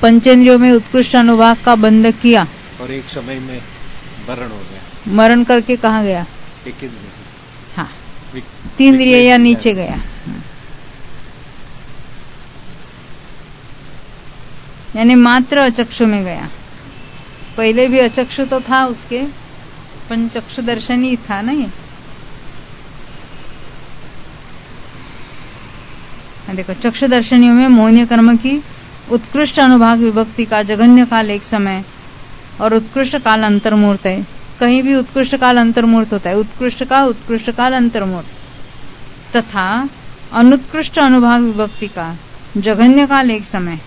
पंचेंद्रियों में उत्कृष्ट अनुभाग का बंध किया और एक समय में मरण हो गया। मरण करके कहाँ गया? एक इंद्रिय। हाँ, 3 इंद्रिय या नीचे गया, यानी मात्र अचक्षु में गया। पहले भी अचक्षु तो था उसके, पंचक्षु दर्शनी था ना ये। देखो, चक्षु दर्शनियों में मोहनीय कर्म की उत्कृष्ट अनुभाग विभक्ति का जघन्य काल एक समय और उत्कृष्ट काल अंतर्मूर्त है। कहीं भी उत्कृष्ट काल अंतर्मूर्त होता है, उत्कृष्ट काल अंतर्मूर्त, तथा अनुत्कृष्ट अनुभाग विभक्ति का जघन्य काल एक समय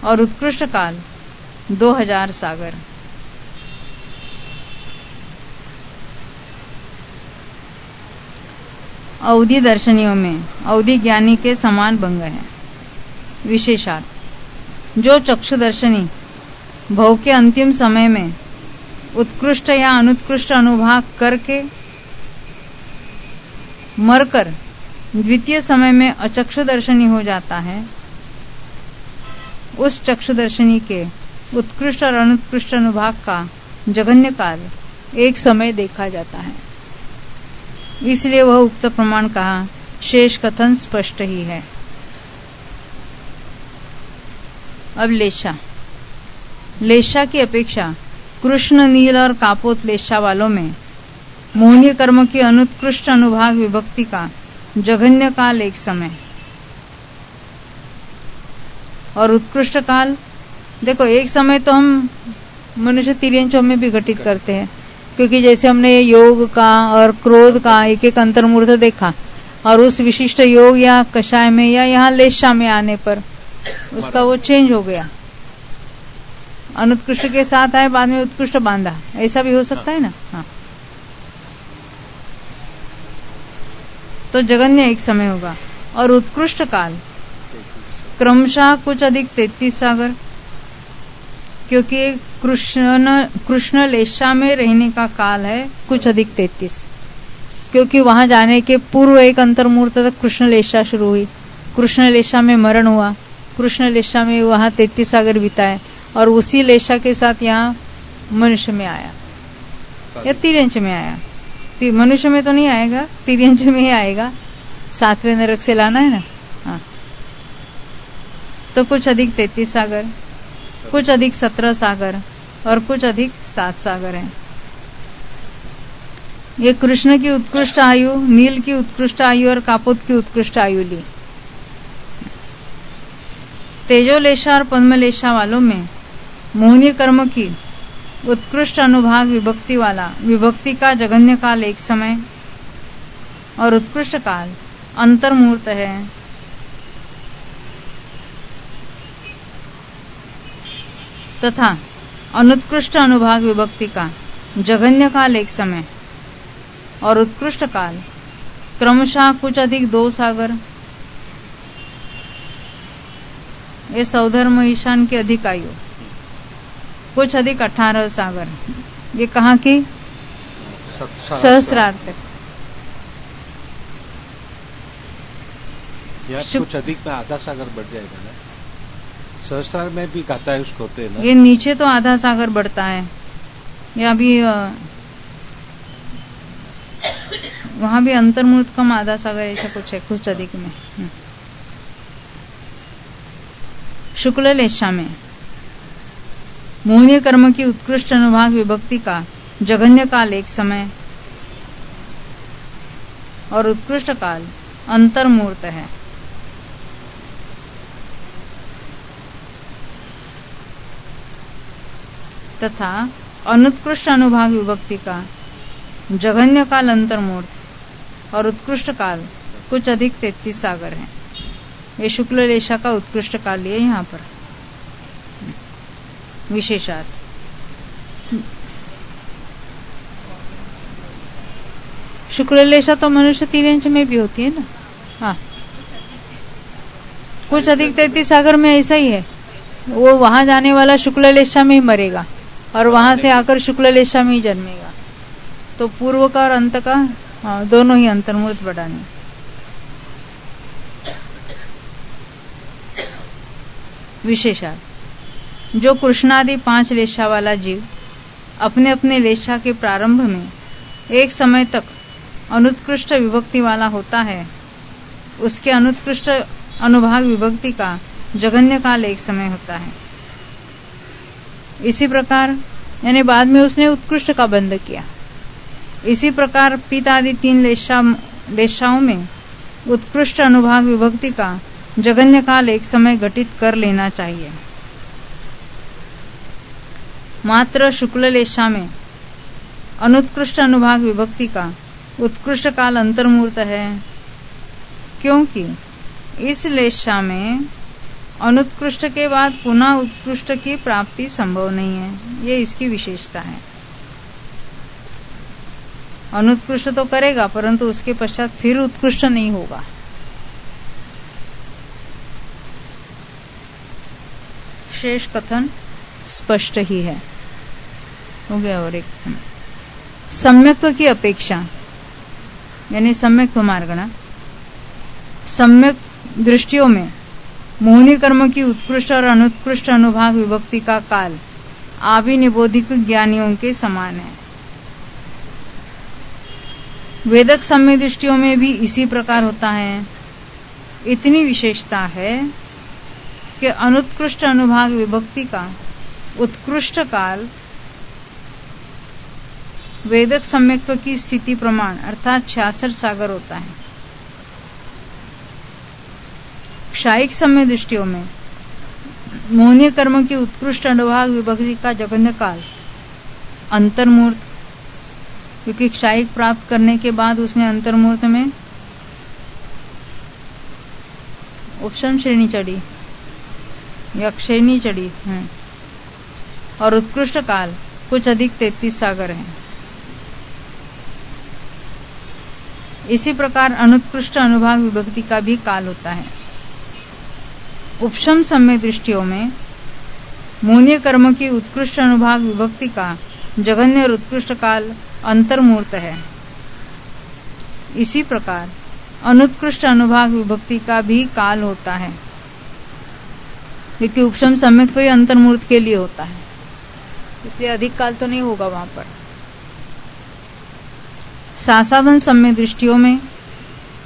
और उत्कृष्ट काल 2000 सागर। अवधि दर्शनियों में अवधि ज्ञानी के समान भंग है। विशेषार्थ, जो चक्षु दर्शनी भव के अंतिम समय में उत्कृष्ट या अनुत्कृष्ट अनुभाग करके मरकर द्वितीय समय में अचक्षुदर्शनी हो जाता है, उस चक्षुदर्शनी के उत्कृष्ट और अनुत्कृष्ट अनुभाग का जघन्य काल एक समय देखा जाता है। इसलिए वह उक्त प्रमाण कहा, शेष कथन स्पष्ट ही है। अब लेशा की अपेक्षा कृष्ण, नील और कापोत लेशा वालों में मोहनीय कर्म की अनुत्कृष्ट अनुभाग विभक्ति का जघन्य काल एक समय और उत्कृष्ट काल, देखो एक समय तो हम मनुष्य तिर्यंचों में भी घटित करते हैं, क्योंकि जैसे हमने योग का और क्रोध का एक एक अंतर्मूर्त देखा और उस विशिष्ट योग या कषाय में या यहाँ लेशा में आने पर उसका वो चेंज हो गया, अनुत्कृष्ट के साथ आए, बाद में उत्कृष्ट बांधा, ऐसा भी हो सकता है ना। हाँ, तो जघन्य एक समय होगा और उत्कृष्ट काल क्रमशः कुछ अधिक 33 सागर, क्योंकि कृष्ण लेशा में रहने का काल है कुछ अधिक 33, क्योंकि वहां जाने के पूर्व एक अंतर्मूर्त तक कृष्ण लेशा शुरू हुई, कृष्ण लेशा में मरण हुआ, कृष्ण लेशा में वहां 33 सागर बिताए और उसी लेशा के साथ यहाँ मनुष्य में आया या तिर्यंच में आया। मनुष्य में तो नहीं आएगा, तिर्यंच में ही आएगा, 7वें नरक से लाना है ना। हाँ, तो कुछ अधिक 33 सागर, कुछ अधिक 17 सागर और कुछ अधिक 7 सागर हैं। ये कृष्ण की उत्कृष्ट आयु, नील की उत्कृष्ट आयु और कापोत की उत्कृष्ट आयु ली। तेजोलेशा और पद्मलेशा वालों में मोहनीय कर्म की उत्कृष्ट अनुभाग विभक्ति वाला विभक्ति का जघन्य काल एक समय और उत्कृष्ट काल अंतर्मुहूर्त है। तथा अनुत्कृष्ट अनुभाग विभक्ति का जघन्य काल एक समय और उत्कृष्ट काल क्रमशः कुछ अधिक 2 सागर, ये सौधर्म ईशान के अधिक आयु, कुछ अधिक 18 सागर, ये कहाँ की सहस्रार्थ। कुछ अधिक में आधा सागर बढ़ जाएगा ना, सहस्रार में भी गाता है उसको होते ना। ये नीचे तो आधा सागर बढ़ता है, या भी वहां भी अंतर्मुहूर्त कम आधा सागर ऐसा कुछ है, कुछ अधिक में। शुक्ल लेशा में मोहनीय कर्म की उत्कृष्ट अनुभाग विभक्ति का जघन्य काल एक समय और उत्कृष्ट काल अंतर्मुहूर्त है। तथा अनुत्कृष्ट अनुभाग विभक्ति का जघन्य काल अंतर्मुहूर्त और उत्कृष्ट काल कुछ अधिक 33 सागर है। ये शुक्ल रेशा का उत्कृष्ट काल है यहाँ पर विशेषार्थ। शुक्ल रेशा तो मनुष्य 3 इंच में भी होती है ना। हाँ, कुछ अधिक 33 सागर में ऐसा ही है, वो वहां जाने वाला शुक्ल लेशा में ही मरेगा और वहां से आकर शुक्ल लेशा में ही जन्मेगा। तो पूर्व का और अंत का दोनों ही अंतर्मुहूर्त बढ़ाने। विशेषार्थ, जो कृष्णादि 5 लेशा वाला जीव अपने अपने लेशा के प्रारंभ में एक समय तक अनुत्कृष्ट विभक्ति वाला होता है, उसके अनुत्कृष्ट अनुभाग विभक्ति का जघन्य काल एक समय होता है। इसी प्रकार यानी बाद में उसने उत्कृष्ट का बंध किया। इसी प्रकार पित्त आदि 3 लेशाओं में उत्कृष्ट अनुभाग विभक्ति का जघन्य काल एक समय घटित कर लेना चाहिए। मात्र शुक्ल लेशा में अनुत्कृष्ट अनुभाग विभक्ति का उत्कृष्ट काल अंतर्मुहूर्त है, क्योंकि इस लेशा में अनुत्कृष्ट के बाद पुनः उत्कृष्ट की प्राप्ति संभव नहीं है। ये इसकी विशेषता है। अनुत्कृष्ट तो करेगा परंतु उसके पश्चात फिर उत्कृष्ट नहीं होगा। शेष कथन स्पष्ट ही है। हो गया। और एक सम्यक्त्व की अपेक्षा यानी सम्यक्त्व मार्गणा, सम्यक दृष्टियों में मोहनी कर्म की उत्कृष्ट और अनुत्कृष्ट अनुभाग विभक्ति का काल आविनिबोधिक ज्ञानियों के समान है। वेदक सम्य दृष्टियों में भी इसी प्रकार होता है। इतनी विशेषता है कि अनुत्कृष्ट अनुभाग विभक्ति का उत्कृष्ट काल वेदक सम्यक्त्व की स्थिति प्रमाण अर्थात 66 सागर होता है। क्षायिक सम्य दृष्टियों में मोहनीय कर्म की उत्कृष्ट अनुभाग विभक्ति का जघन्य काल अंतर्मुहूर्त, क्योंकि क्षायिक प्राप्त करने के बाद उसने अंतर्मुहूर्त में उपशम श्रेणी चढ़ी या श्रेणी चढ़ी है, और उत्कृष्ट काल कुछ अधिक 33 सागर है। इसी प्रकार अनुत्कृष्ट अनुभाग विभक्ति का भी काल होता है। उपशम सम्य दृष्टियों में मोहनीय कर्म की उत्कृष्ट अनुभाग विभक्ति का जघन्य और उत्कृष्ट काल अंतर्मुहूर्त है। इसी प्रकार अनुत्कृष्ट अनुभाग विभक्ति का भी काल होता है, क्योंकि उपशम सम्यक तो ही अंतर्मुहूर्त के लिए होता है, इसलिए अधिक काल तो नहीं होगा वहां पर। सासाधन सम्य दृष्टियों में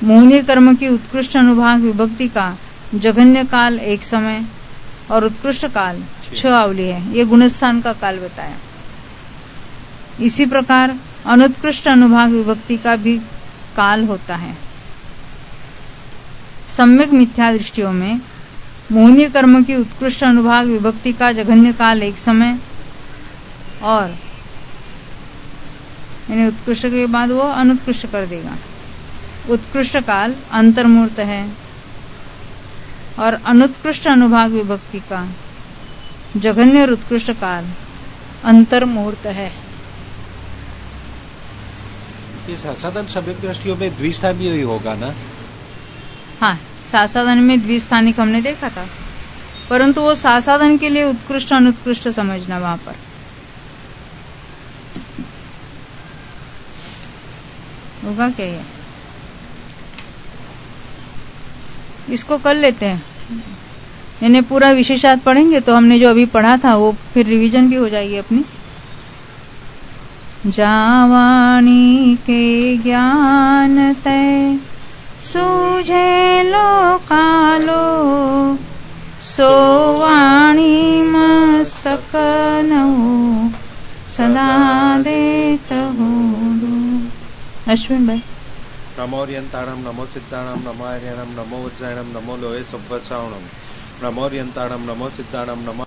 मोहनीय कर्म की उत्कृष्ट अनुभाग विभक्ति का जघन्य काल एक समय और उत्कृष्ट काल 6 आवली है। ये गुणस्थान का काल बताया। इसी प्रकार अनुत्कृष्ट अनुभाग विभक्ति का भी काल होता है। सम्यक मिथ्या दृष्टियों में मोहनीय कर्म की उत्कृष्ट अनुभाग विभक्ति का जघन्य काल एक समय और यानी उत्कृष्ट के बाद वो अनुत्कृष्ट कर देगा। उत्कृष्ट काल अंतर्मूर्त है और अनुत्कृष्ट अनुभाग विभक्ति का जघन्य और उत्कृष्ट काल अंतर्मूर्त है। इस सासाधन सम्यक दृष्टियों में द्विस्थानी ही होगा ना? हाँ, सासाधन में द्विस्थानिक हमने देखा था, परंतु वो सासाधन के लिए उत्कृष्ट अनुत्कृष्ट समझना वहां पर। होगा क्या ये? इसको कर लेते हैं, इन्हें पूरा विशेषार्थ पढ़ेंगे तो हमने जो अभी पढ़ा था वो फिर रिवीजन भी हो जाएगी अपनी। जावाणी के ज्ञान तय सूझे लो कालो, सोवाणी मस्तक नौ सदा देत हो। अश्विन भाई। नमोर्यंताणम नमो सिद्धाणम नमो आर्यणम नमो वज्रायणम नमो लोहे संवत्सरणम नमोर्यंताणम नमो सिद्धाणम नमो